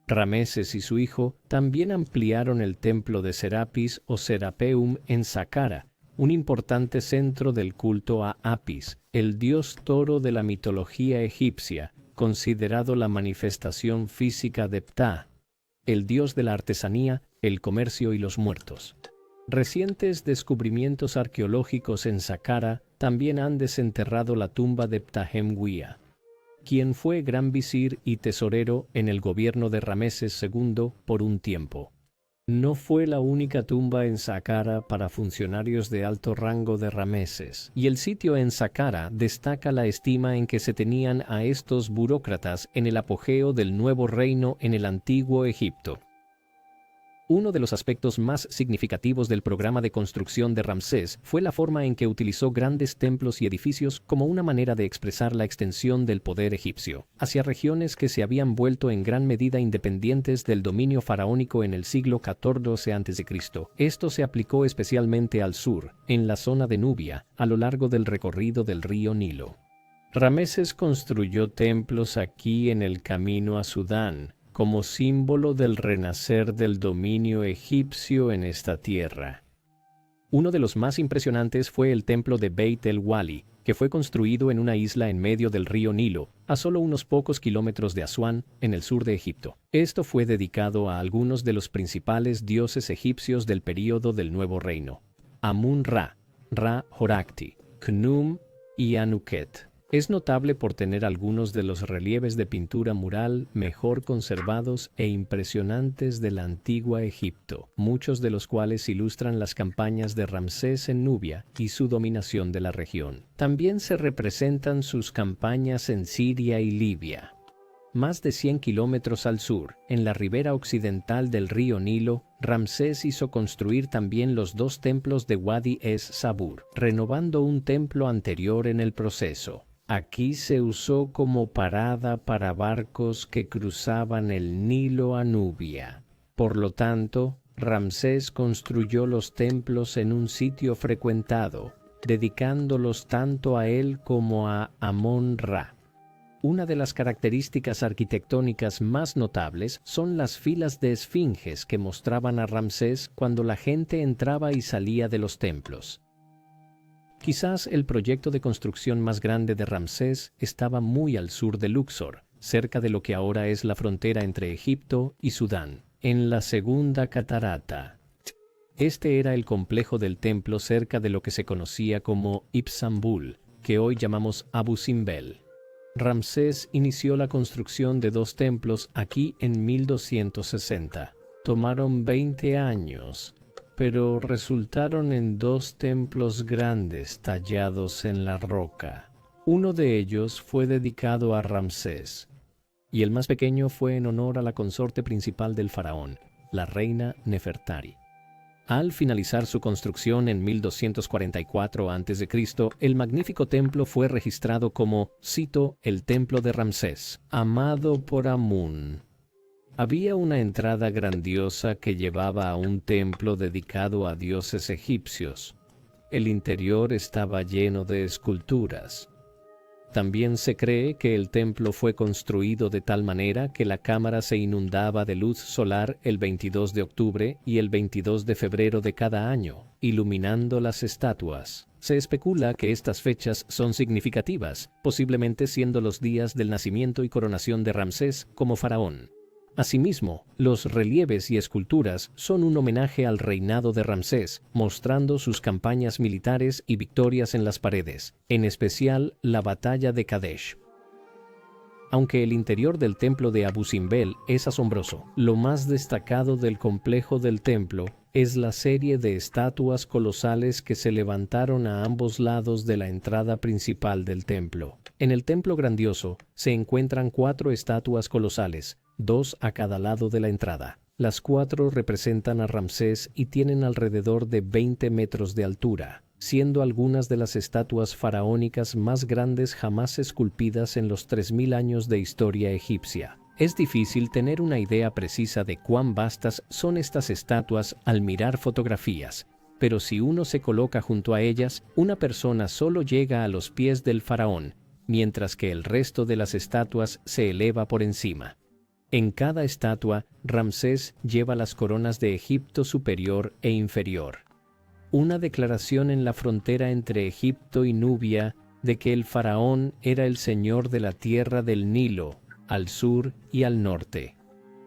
Rameses y su hijo también ampliaron el templo de Serapis o Serapeum en Saqqara, un importante centro del culto a Apis, el dios toro de la mitología egipcia, considerado la manifestación física de Ptah, el dios de la artesanía, el comercio y los muertos. Recientes descubrimientos arqueológicos en Saqqara también han desenterrado la tumba de Ptahemwiya, quien fue gran visir y tesorero en el gobierno de Rameses II por un tiempo. No fue la única tumba en Saqqara para funcionarios de alto rango de Rameses, y el sitio en Saqqara destaca la estima en que se tenían a estos burócratas en el apogeo del nuevo reino en el antiguo Egipto. Uno de los aspectos más significativos del programa de construcción de Ramsés fue la forma en que utilizó grandes templos y edificios como una manera de expresar la extensión del poder egipcio hacia regiones que se habían vuelto en gran medida independientes del dominio faraónico en el siglo XIV a.C. Esto se aplicó especialmente al sur, en la zona de Nubia, a lo largo del recorrido del río Nilo. Rameses construyó templos aquí en el camino a Sudán, como símbolo del renacer del dominio egipcio en esta tierra. Uno de los más impresionantes fue el templo de Beit el-Wali, que fue construido en una isla en medio del río Nilo, a solo unos pocos kilómetros de Asuán, en el sur de Egipto. Esto fue dedicado a algunos de los principales dioses egipcios del período del Nuevo Reino: Amun-Ra, Ra-Horakhti, Khnum y Anuket. Es notable por tener algunos de los relieves de pintura mural mejor conservados e impresionantes de la antigua Egipto, muchos de los cuales ilustran las campañas de Ramsés en Nubia y su dominación de la región. También se representan sus campañas en Siria y Libia. Más de 100 kilómetros al sur, en la ribera occidental del río Nilo, Ramsés hizo construir también los 2 templos de Wadi es-Sabur, renovando un templo anterior en el proceso. Aquí se usó como parada para barcos que cruzaban el Nilo a Nubia. Por lo tanto, Ramsés construyó los templos en un sitio frecuentado, dedicándolos tanto a él como a Amón-Ra. Una de las características arquitectónicas más notables son las filas de esfinges que mostraban a Ramsés cuando la gente entraba y salía de los templos. Quizás el proyecto de construcción más grande de Ramsés estaba muy al sur de Luxor, cerca de lo que ahora es la frontera entre Egipto y Sudán, en la Segunda Catarata. Este era el complejo del templo cerca de lo que se conocía como Ibsambul, que hoy llamamos Abu Simbel. Ramsés inició la construcción de 2 templos aquí en 1260. Tomaron 20 años, pero resultaron en 2 templos grandes tallados en la roca. Uno de ellos fue dedicado a Ramsés, y el más pequeño fue en honor a la consorte principal del faraón, la reina Nefertari. Al finalizar su construcción en 1244 a.C., el magnífico templo fue registrado como, cito, el Templo de Ramsés, amado por Amún. Había una entrada grandiosa que llevaba a un templo dedicado a dioses egipcios. El interior estaba lleno de esculturas. También se cree que el templo fue construido de tal manera que la cámara se inundaba de luz solar el 22 de octubre y el 22 de febrero de cada año, iluminando las estatuas. Se especula que estas fechas son significativas, posiblemente siendo los días del nacimiento y coronación de Ramsés como faraón. Asimismo, los relieves y esculturas son un homenaje al reinado de Ramsés, mostrando sus campañas militares y victorias en las paredes, en especial la batalla de Kadesh. Aunque el interior del templo de Abu Simbel es asombroso, lo más destacado del complejo del templo es la serie de estatuas colosales que se levantaron a ambos lados de la entrada principal del templo. En el templo grandioso se encuentran 4 estatuas colosales, 2 a cada lado de la entrada. Las 4 representan a Ramsés y tienen alrededor de 20 metros de altura, siendo algunas de las estatuas faraónicas más grandes jamás esculpidas en los 3000 años de historia egipcia. Es difícil tener una idea precisa de cuán vastas son estas estatuas al mirar fotografías, pero si uno se coloca junto a ellas, una persona solo llega a los pies del faraón, mientras que el resto de las estatuas se eleva por encima. En cada estatua, Ramsés lleva las coronas de Egipto superior e inferior. Una declaración en la frontera entre Egipto y Nubia de que el faraón era el señor de la tierra del Nilo, al sur y al norte.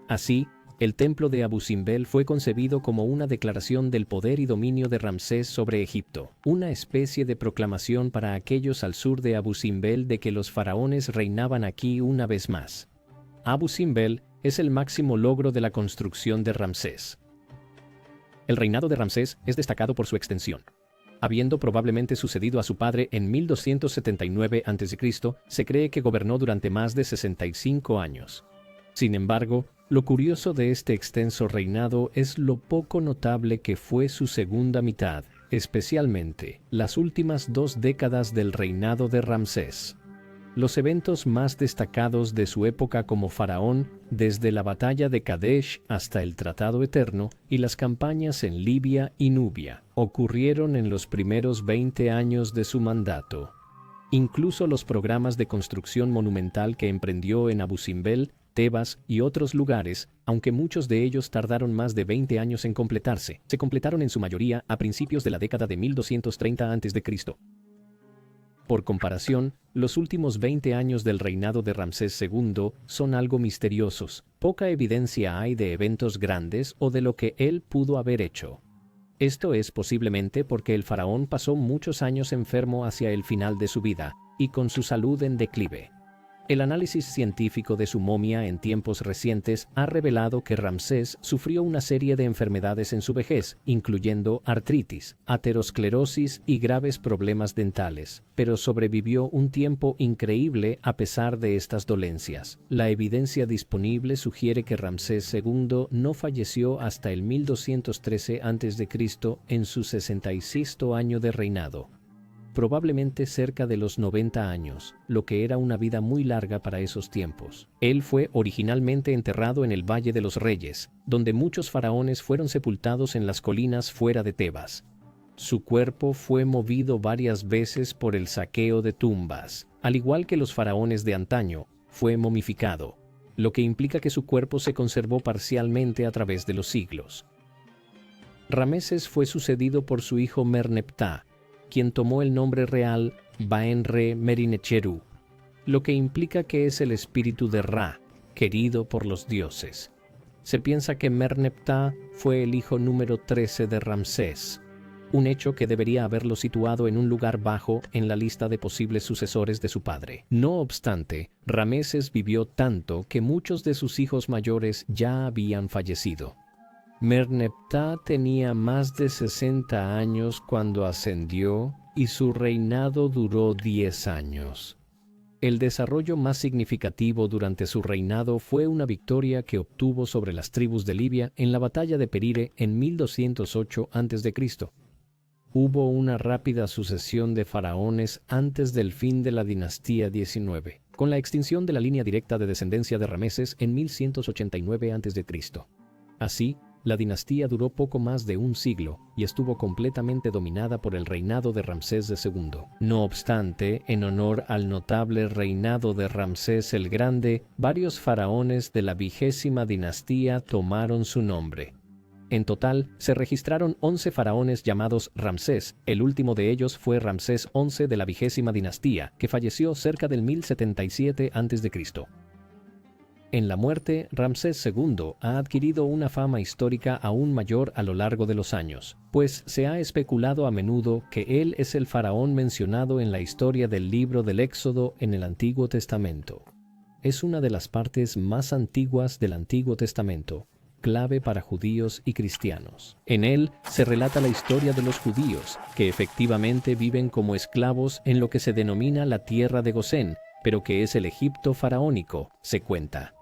Así, el templo de Abu Simbel fue concebido como una declaración del poder y dominio de Ramsés sobre Egipto, una especie de proclamación para aquellos al sur de Abu Simbel de que los faraones reinaban aquí una vez más. Abu Simbel es el máximo logro de la construcción de Ramsés. El reinado de Ramsés es destacado por su extensión. Habiendo probablemente sucedido a su padre en 1279 a.C., se cree que gobernó durante más de 65 años. Sin embargo, lo curioso de este extenso reinado es lo poco notable que fue su segunda mitad, especialmente las últimas 2 décadas del reinado de Ramsés. Los eventos más destacados de su época como faraón, desde la batalla de Kadesh hasta el Tratado Eterno y las campañas en Libia y Nubia, ocurrieron en los primeros 20 años de su mandato. Incluso los programas de construcción monumental que emprendió en Abu Simbel, Tebas y otros lugares, aunque muchos de ellos tardaron más de 20 años en completarse, se completaron en su mayoría a principios de la década de 1230 a.C. Por comparación, los últimos 20 años del reinado de Ramsés II son algo misteriosos. Poca evidencia hay de eventos grandes o de lo que él pudo haber hecho. Esto es posiblemente porque el faraón pasó muchos años enfermo hacia el final de su vida y con su salud en declive. El análisis científico de su momia en tiempos recientes ha revelado que Ramsés sufrió una serie de enfermedades en su vejez, incluyendo artritis, aterosclerosis y graves problemas dentales, pero sobrevivió un tiempo increíble a pesar de estas dolencias. La evidencia disponible sugiere que Ramsés II no falleció hasta el 1213 a.C. en su 66º año de reinado. probablemente cerca de los 90 años, lo que era una vida muy larga para esos tiempos. Él fue originalmente enterrado en el Valle de los Reyes, donde muchos faraones fueron sepultados en las colinas fuera de Tebas. Su cuerpo fue movido varias veces por el saqueo de tumbas. Al igual que los faraones de antaño, fue momificado, lo que implica que su cuerpo se conservó parcialmente a través de los siglos. Rameses fue sucedido por su hijo Merneptah, quien tomó el nombre real Baen-re-Merinecheru, lo que implica que es el espíritu de Ra, querido por los dioses. Se piensa que Merneptah fue el hijo número 13 de Ramsés, un hecho que debería haberlo situado en un lugar bajo en la lista de posibles sucesores de su padre. No obstante, Rameses vivió tanto que muchos de sus hijos mayores ya habían fallecido. Merneptah tenía más de 60 años cuando ascendió y su reinado duró 10 años. El desarrollo más significativo durante su reinado fue una victoria que obtuvo sobre las tribus de Libia en la batalla de Perire en 1208 a.C. Hubo una rápida sucesión de faraones antes del fin de la dinastía 19, con la extinción de la línea directa de descendencia de Rameses en 1189 a.C. Así, la dinastía duró poco más de un siglo y estuvo completamente dominada por el reinado de Ramsés II. No obstante, en honor al notable reinado de Ramsés el Grande, varios faraones de la 20ª dinastía tomaron su nombre. En total, se registraron 11 faraones llamados Ramsés. El último de ellos fue Ramsés XI de la 20ª dinastía, que falleció cerca del 1077 a.C. En la muerte, Ramsés II ha adquirido una fama histórica aún mayor a lo largo de los años, pues se ha especulado a menudo que él es el faraón mencionado en la historia del libro del Éxodo en el Antiguo Testamento. Es una de las partes más antiguas del Antiguo Testamento, clave para judíos y cristianos. En él se relata la historia de los judíos, que efectivamente viven como esclavos en lo que se denomina la tierra de Gosén, pero que es el Egipto faraónico, se cuenta.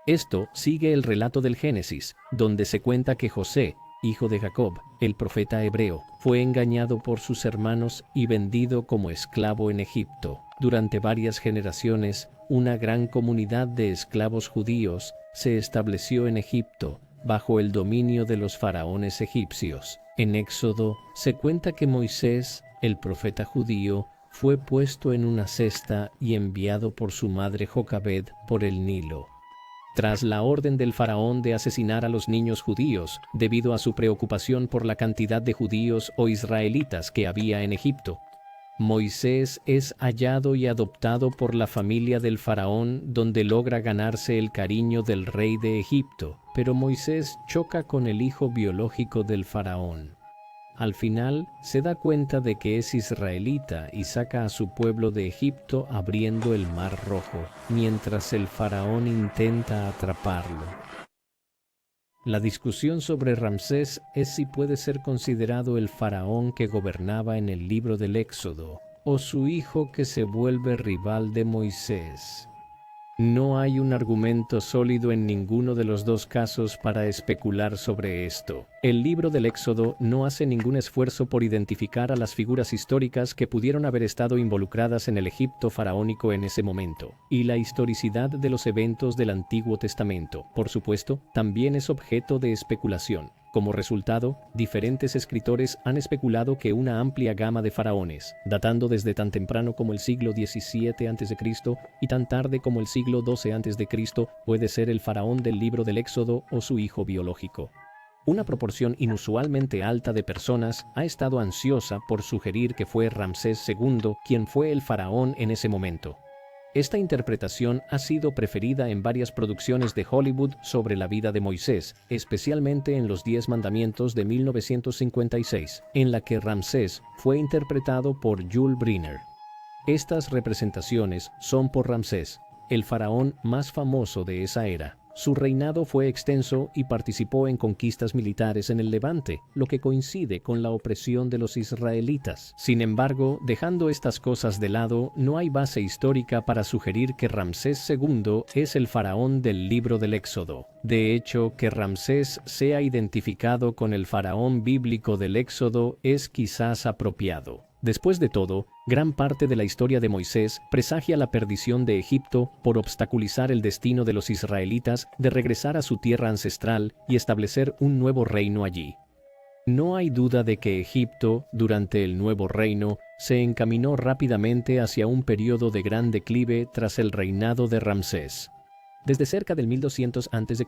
Esto sigue el relato del Génesis, donde se cuenta que José, hijo de Jacob, el profeta hebreo, fue engañado por sus hermanos y vendido como esclavo en Egipto. Durante varias generaciones, una gran comunidad de esclavos judíos se estableció en Egipto, bajo el dominio de los faraones egipcios. En Éxodo se cuenta que Moisés, el profeta judío, fue puesto en una cesta y enviado por su madre Jocabed por el Nilo. Tras la orden del faraón de asesinar a los niños judíos, debido a su preocupación por la cantidad de judíos o israelitas que había en Egipto, Moisés es hallado y adoptado por la familia del faraón, donde logra ganarse el cariño del rey de Egipto, pero Moisés choca con el hijo biológico del faraón. Al final, se da cuenta de que es israelita y saca a su pueblo de Egipto abriendo el Mar Rojo, mientras el faraón intenta atraparlo. La discusión sobre Ramsés es si puede ser considerado el faraón que gobernaba en el libro del Éxodo, o su hijo que se vuelve rival de Moisés. No hay un argumento sólido en ninguno de los dos casos para especular sobre esto. El libro del Éxodo no hace ningún esfuerzo por identificar a las figuras históricas que pudieron haber estado involucradas en el Egipto faraónico en ese momento. Y la historicidad de los eventos del Antiguo Testamento, por supuesto, también es objeto de especulación. Como resultado, diferentes escritores han especulado que una amplia gama de faraones, datando desde tan temprano como el siglo XVII a.C. y tan tarde como el siglo XII a.C., puede ser el faraón del libro del Éxodo o su hijo biológico. Una proporción inusualmente alta de personas ha estado ansiosa por sugerir que fue Ramsés II quien fue el faraón en ese momento. Esta interpretación ha sido preferida en varias producciones de Hollywood sobre la vida de Moisés, especialmente en Los 10 Mandamientos de 1956, en la que Ramsés fue interpretado por Yul Brynner. Estas representaciones son por Ramsés, el faraón más famoso de esa era. Su reinado fue extenso y participó en conquistas militares en el Levante, lo que coincide con la opresión de los israelitas. Sin embargo, dejando estas cosas de lado, no hay base histórica para sugerir que Ramsés II es el faraón del libro del Éxodo. De hecho, que Ramsés sea identificado con el faraón bíblico del Éxodo es quizás apropiado. Después de todo, gran parte de la historia de Moisés presagia la perdición de Egipto por obstaculizar el destino de los israelitas de regresar a su tierra ancestral y establecer un nuevo reino allí. No hay duda de que Egipto, durante el nuevo reino, se encaminó rápidamente hacia un periodo de gran declive tras el reinado de Ramsés. Desde cerca del 1200 a.C.,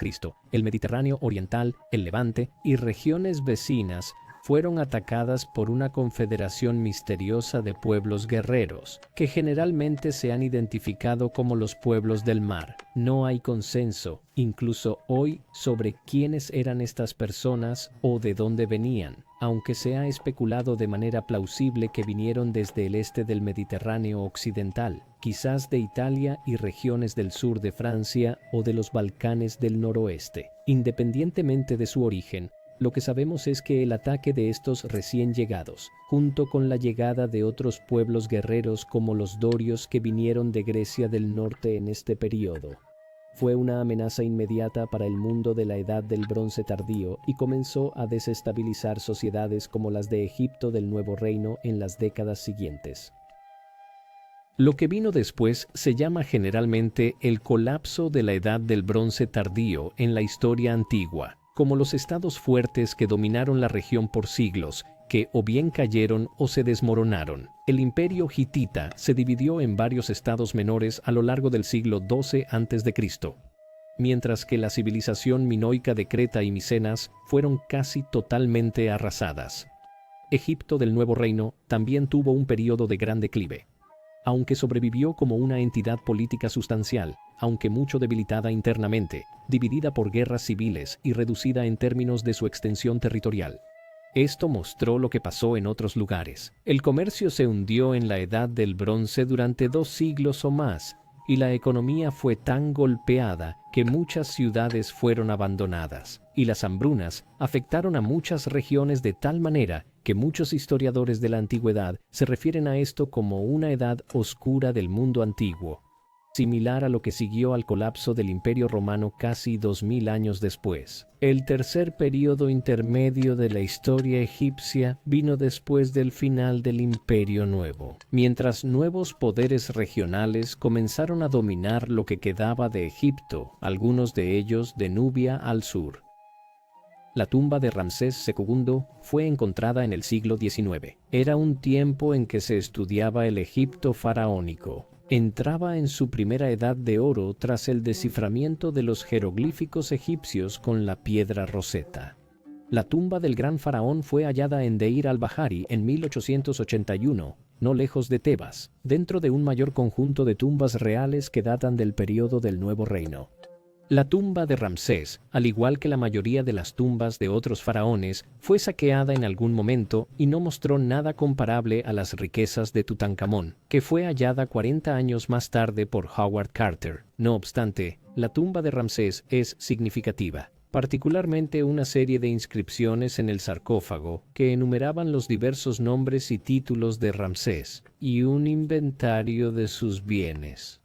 el Mediterráneo oriental, el Levante y regiones vecinas fueron atacadas por una confederación misteriosa de pueblos guerreros, que generalmente se han identificado como los pueblos del mar. No hay consenso, incluso hoy, sobre quiénes eran estas personas o de dónde venían, aunque se ha especulado de manera plausible que vinieron desde el este del Mediterráneo occidental, quizás de Italia y regiones del sur de Francia o de los Balcanes del noroeste. Independientemente de su origen, lo que sabemos es que el ataque de estos recién llegados, junto con la llegada de otros pueblos guerreros como los dorios que vinieron de Grecia del norte en este periodo, fue una amenaza inmediata para el mundo de la Edad del Bronce tardío y comenzó a desestabilizar sociedades como las de Egipto del Nuevo Reino en las décadas siguientes. Lo que vino después se llama generalmente el colapso de la Edad del Bronce tardío en la historia antigua, como los estados fuertes que dominaron la región por siglos, que o bien cayeron o se desmoronaron. El imperio hitita se dividió en varios estados menores a lo largo del siglo XII a.C., mientras que la civilización minoica de Creta y Micenas fueron casi totalmente arrasadas. Egipto del Nuevo Reino también tuvo un periodo de gran declive. Aunque sobrevivió como una entidad política sustancial, aunque mucho debilitada internamente, dividida por guerras civiles y reducida en términos de su extensión territorial. Esto mostró lo que pasó en otros lugares. El comercio se hundió en la Edad del Bronce durante 2 siglos o más, y la economía fue tan golpeada que muchas ciudades fueron abandonadas, y las hambrunas afectaron a muchas regiones de tal manera que muchos historiadores de la antigüedad se refieren a esto como una edad oscura del mundo antiguo, similar a lo que siguió al colapso del Imperio Romano casi 2000 años después. El tercer período intermedio de la historia egipcia vino después del final del Imperio Nuevo, mientras nuevos poderes regionales comenzaron a dominar lo que quedaba de Egipto, algunos de ellos de Nubia al sur. La tumba de Ramsés II fue encontrada en el siglo XIX. Era un tiempo en que se estudiaba el Egipto faraónico. Entraba en su primera edad de oro tras el desciframiento de los jeroglíficos egipcios con la piedra Rosetta. La tumba del gran faraón fue hallada en Deir al-Bahari en 1881, no lejos de Tebas, dentro de un mayor conjunto de tumbas reales que datan del período del Nuevo Reino. La tumba de Ramsés, al igual que la mayoría de las tumbas de otros faraones, fue saqueada en algún momento y no mostró nada comparable a las riquezas de Tutankamón, que fue hallada 40 años más tarde por Howard Carter. No obstante, la tumba de Ramsés es significativa, particularmente una serie de inscripciones en el sarcófago que enumeraban los diversos nombres y títulos de Ramsés, y un inventario de sus bienes.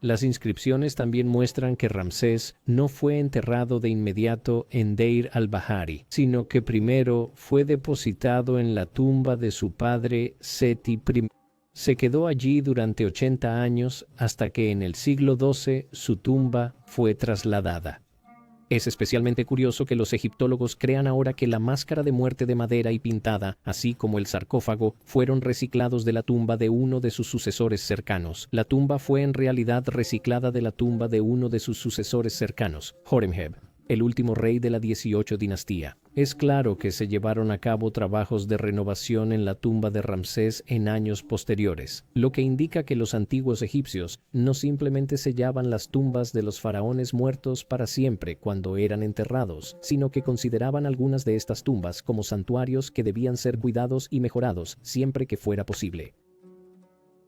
Las inscripciones también muestran que Ramsés no fue enterrado de inmediato en Deir al-Bahari, sino que primero fue depositado en la tumba de su padre Seti I. Se quedó allí durante 80 años hasta que en el siglo XII su tumba fue trasladada. Es especialmente curioso que los egiptólogos crean ahora que la máscara de muerte de madera y pintada, así como el sarcófago, fueron reciclados de la tumba de uno de sus sucesores cercanos. La tumba fue en realidad reciclada de la tumba de uno de sus sucesores cercanos, Horemheb, el último rey de la 18 dinastía. Es claro que se llevaron a cabo trabajos de renovación en la tumba de Ramsés en años posteriores, lo que indica que los antiguos egipcios no simplemente sellaban las tumbas de los faraones muertos para siempre cuando eran enterrados, sino que consideraban algunas de estas tumbas como santuarios que debían ser cuidados y mejorados siempre que fuera posible.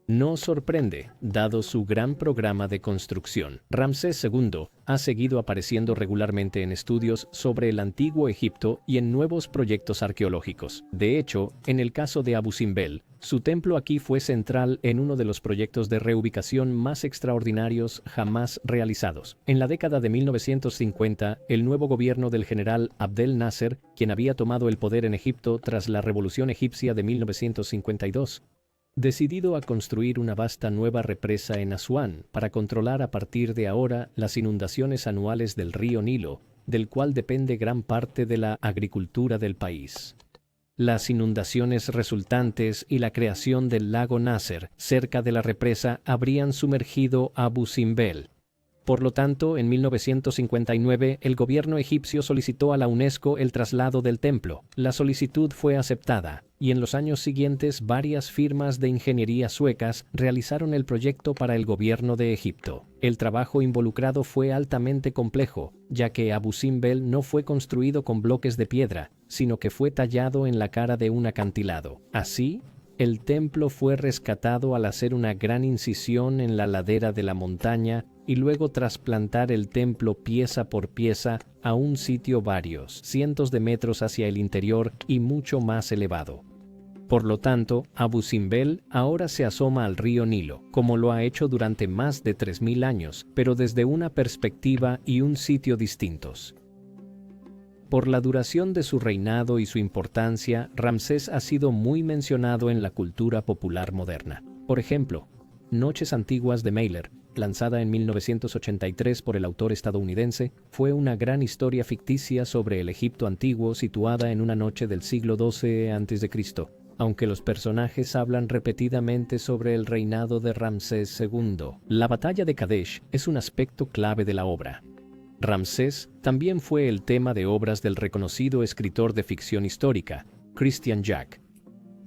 No sorprende, dado su gran programa de construcción. Ramsés II ha seguido apareciendo regularmente en estudios sobre el antiguo Egipto y en nuevos proyectos arqueológicos. De hecho, en el caso de Abu Simbel, Su templo aquí fue central en uno de los proyectos de reubicación más extraordinarios jamás realizados. En la década de 1950, el nuevo gobierno del general Abdel Nasser, quien había tomado el poder en Egipto tras la Revolución Egipcia de 1952, decidido a construir una vasta nueva represa en Asuán para controlar a partir de ahora las inundaciones anuales del río Nilo, del cual depende gran parte de la agricultura del país. Las inundaciones resultantes y la creación del lago Nasser cerca de la represa habrían sumergido a Abu Simbel. Por lo tanto, en 1959, el gobierno egipcio solicitó a la UNESCO el traslado del templo. La solicitud fue aceptada, y en los años siguientes varias firmas de ingeniería suecas realizaron el proyecto para el gobierno de Egipto. El trabajo involucrado fue altamente complejo, ya que Abu Simbel no fue construido con bloques de piedra, sino que fue tallado en la cara de un acantilado. Así, el templo fue rescatado al hacer una gran incisión en la ladera de la montaña y luego trasplantar el templo pieza por pieza a un sitio varios cientos de metros hacia el interior y mucho más elevado. Por lo tanto, Abu Simbel ahora se asoma al río Nilo, como lo ha hecho durante más de 3000 años, pero desde una perspectiva y un sitio distintos. Por la duración de su reinado y su importancia, Ramsés ha sido muy mencionado en la cultura popular moderna. Por ejemplo, Noches Antiguas de Mailer, lanzada en 1983 por el autor estadounidense, fue una gran historia ficticia sobre el Egipto antiguo situada en una noche del siglo XII a.C., aunque los personajes hablan repetidamente sobre el reinado de Ramsés II. La batalla de Kadesh es un aspecto clave de la obra. Ramsés también fue el tema de obras del reconocido escritor de ficción histórica, Christian Jack,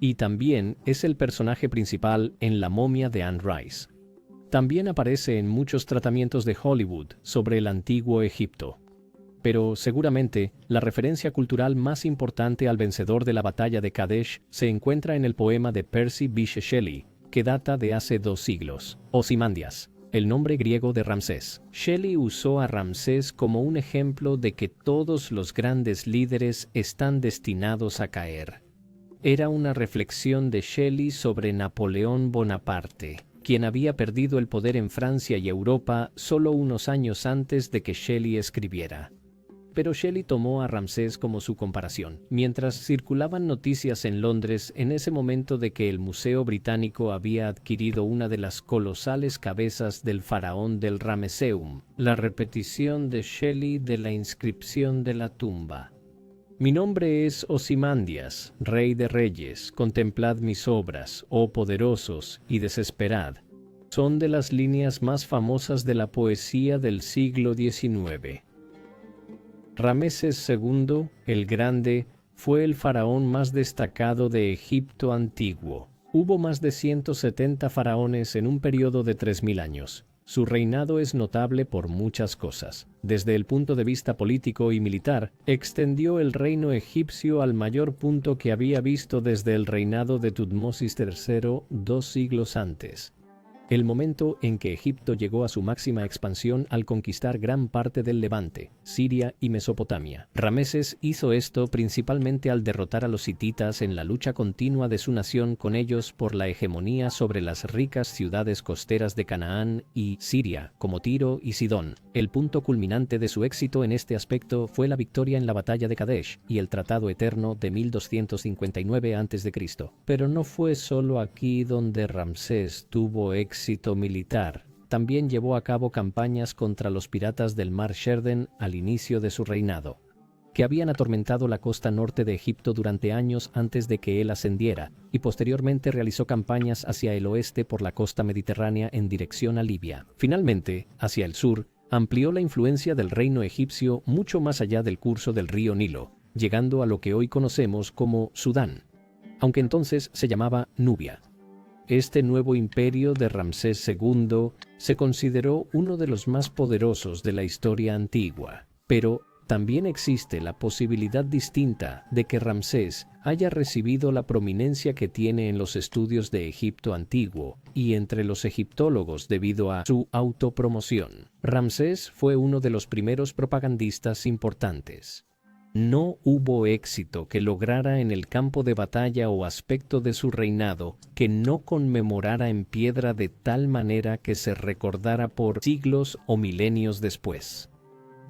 y también es el personaje principal en La momia de Anne Rice. También aparece en muchos tratamientos de Hollywood sobre el antiguo Egipto. Pero seguramente la referencia cultural más importante al vencedor de la batalla de Kadesh se encuentra en el poema de Percy Bysshe Shelley, que data de hace 2 siglos, Ozymandias, el nombre griego de Ramsés. Shelley usó a Ramsés como un ejemplo de que todos los grandes líderes están destinados a caer. Era una reflexión de Shelley sobre Napoleón Bonaparte, quien había perdido el poder en Francia y Europa solo unos años antes de que Shelley escribiera. Pero Shelley tomó a Ramsés como su comparación, mientras circulaban noticias en Londres en ese momento de que el Museo Británico había adquirido una de las colosales cabezas del faraón del Ramesseum, la repetición de Shelley de la inscripción de la tumba. Mi nombre es Ozymandias, rey de reyes, contemplad mis obras, oh poderosos, y desesperad. Son de las líneas más famosas de la poesía del siglo XIX. Rameses II, el Grande, fue el faraón más destacado de Egipto antiguo. Hubo más de 170 faraones en un periodo de 3000 años. Su reinado es notable por muchas cosas. Desde el punto de vista político y militar, extendió el reino egipcio al mayor punto que había visto desde el reinado de Tutmosis III 2 siglos antes. El momento en que Egipto llegó a su máxima expansión al conquistar gran parte del Levante, Siria y Mesopotamia. Rameses hizo esto principalmente al derrotar a los hititas en la lucha continua de su nación con ellos por la hegemonía sobre las ricas ciudades costeras de Canaán y Siria, como Tiro y Sidón. El punto culminante de su éxito en este aspecto fue la victoria en la batalla de Kadesh y el Tratado Eterno de 1259 a.C. Pero no fue solo aquí donde Ramsés tuvo éxito militar. También llevó a cabo campañas contra los piratas del Mar Sherden al inicio de su reinado, que habían atormentado la costa norte de Egipto durante años antes de que él ascendiera, y posteriormente realizó campañas hacia el oeste por la costa mediterránea en dirección a Libia. Finalmente, hacia el sur, amplió la influencia del reino egipcio mucho más allá del curso del río Nilo, llegando a lo que hoy conocemos como Sudán, aunque entonces se llamaba Nubia. Este nuevo imperio de Ramsés II se consideró uno de los más poderosos de la historia antigua, pero también existe la posibilidad distinta de que Ramsés haya recibido la prominencia que tiene en los estudios de Egipto antiguo y entre los egiptólogos debido a su autopromoción. Ramsés fue uno de los primeros propagandistas importantes. No hubo éxito que lograra en el campo de batalla o aspecto de su reinado que no conmemorara en piedra de tal manera que se recordara por siglos o milenios después.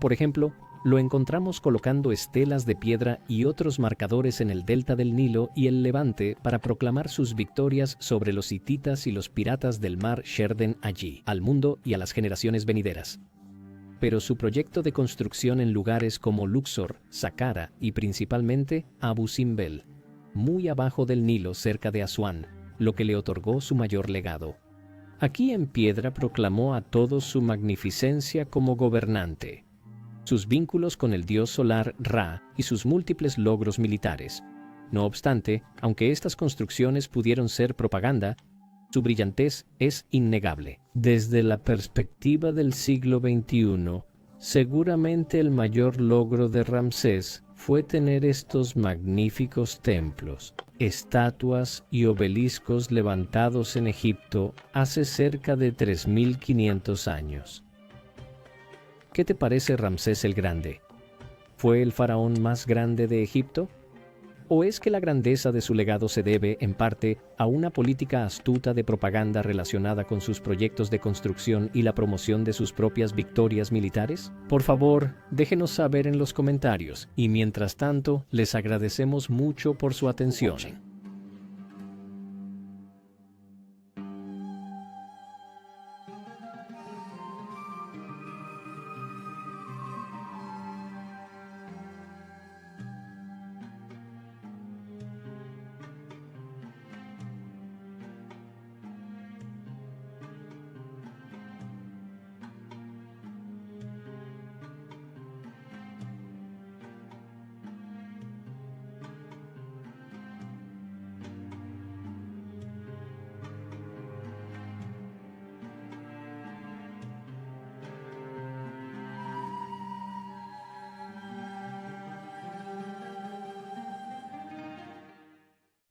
Por ejemplo, lo encontramos colocando estelas de piedra y otros marcadores en el delta del Nilo y el Levante para proclamar sus victorias sobre los hititas y los piratas del mar Sherden allí, al mundo y a las generaciones venideras. Pero su proyecto de construcción en lugares como Luxor, Saqqara y principalmente Abu Simbel, muy abajo del Nilo cerca de Asuán, lo que le otorgó su mayor legado. Aquí en piedra proclamó a todos su magnificencia como gobernante, sus vínculos con el dios solar Ra y sus múltiples logros militares. No obstante, aunque estas construcciones pudieron ser propaganda, su brillantez es innegable. Desde la perspectiva del siglo XXI, seguramente el mayor logro de Ramsés fue tener estos magníficos templos, estatuas y obeliscos levantados en Egipto hace cerca de 3.500 años. ¿Qué te parece Ramsés el Grande? ¿Fue el faraón más grande de Egipto? ¿O es que la grandeza de su legado se debe, en parte, a una política astuta de propaganda relacionada con sus proyectos de construcción y la promoción de sus propias victorias militares? Por favor, déjenos saber en los comentarios, y mientras tanto, les agradecemos mucho por su atención.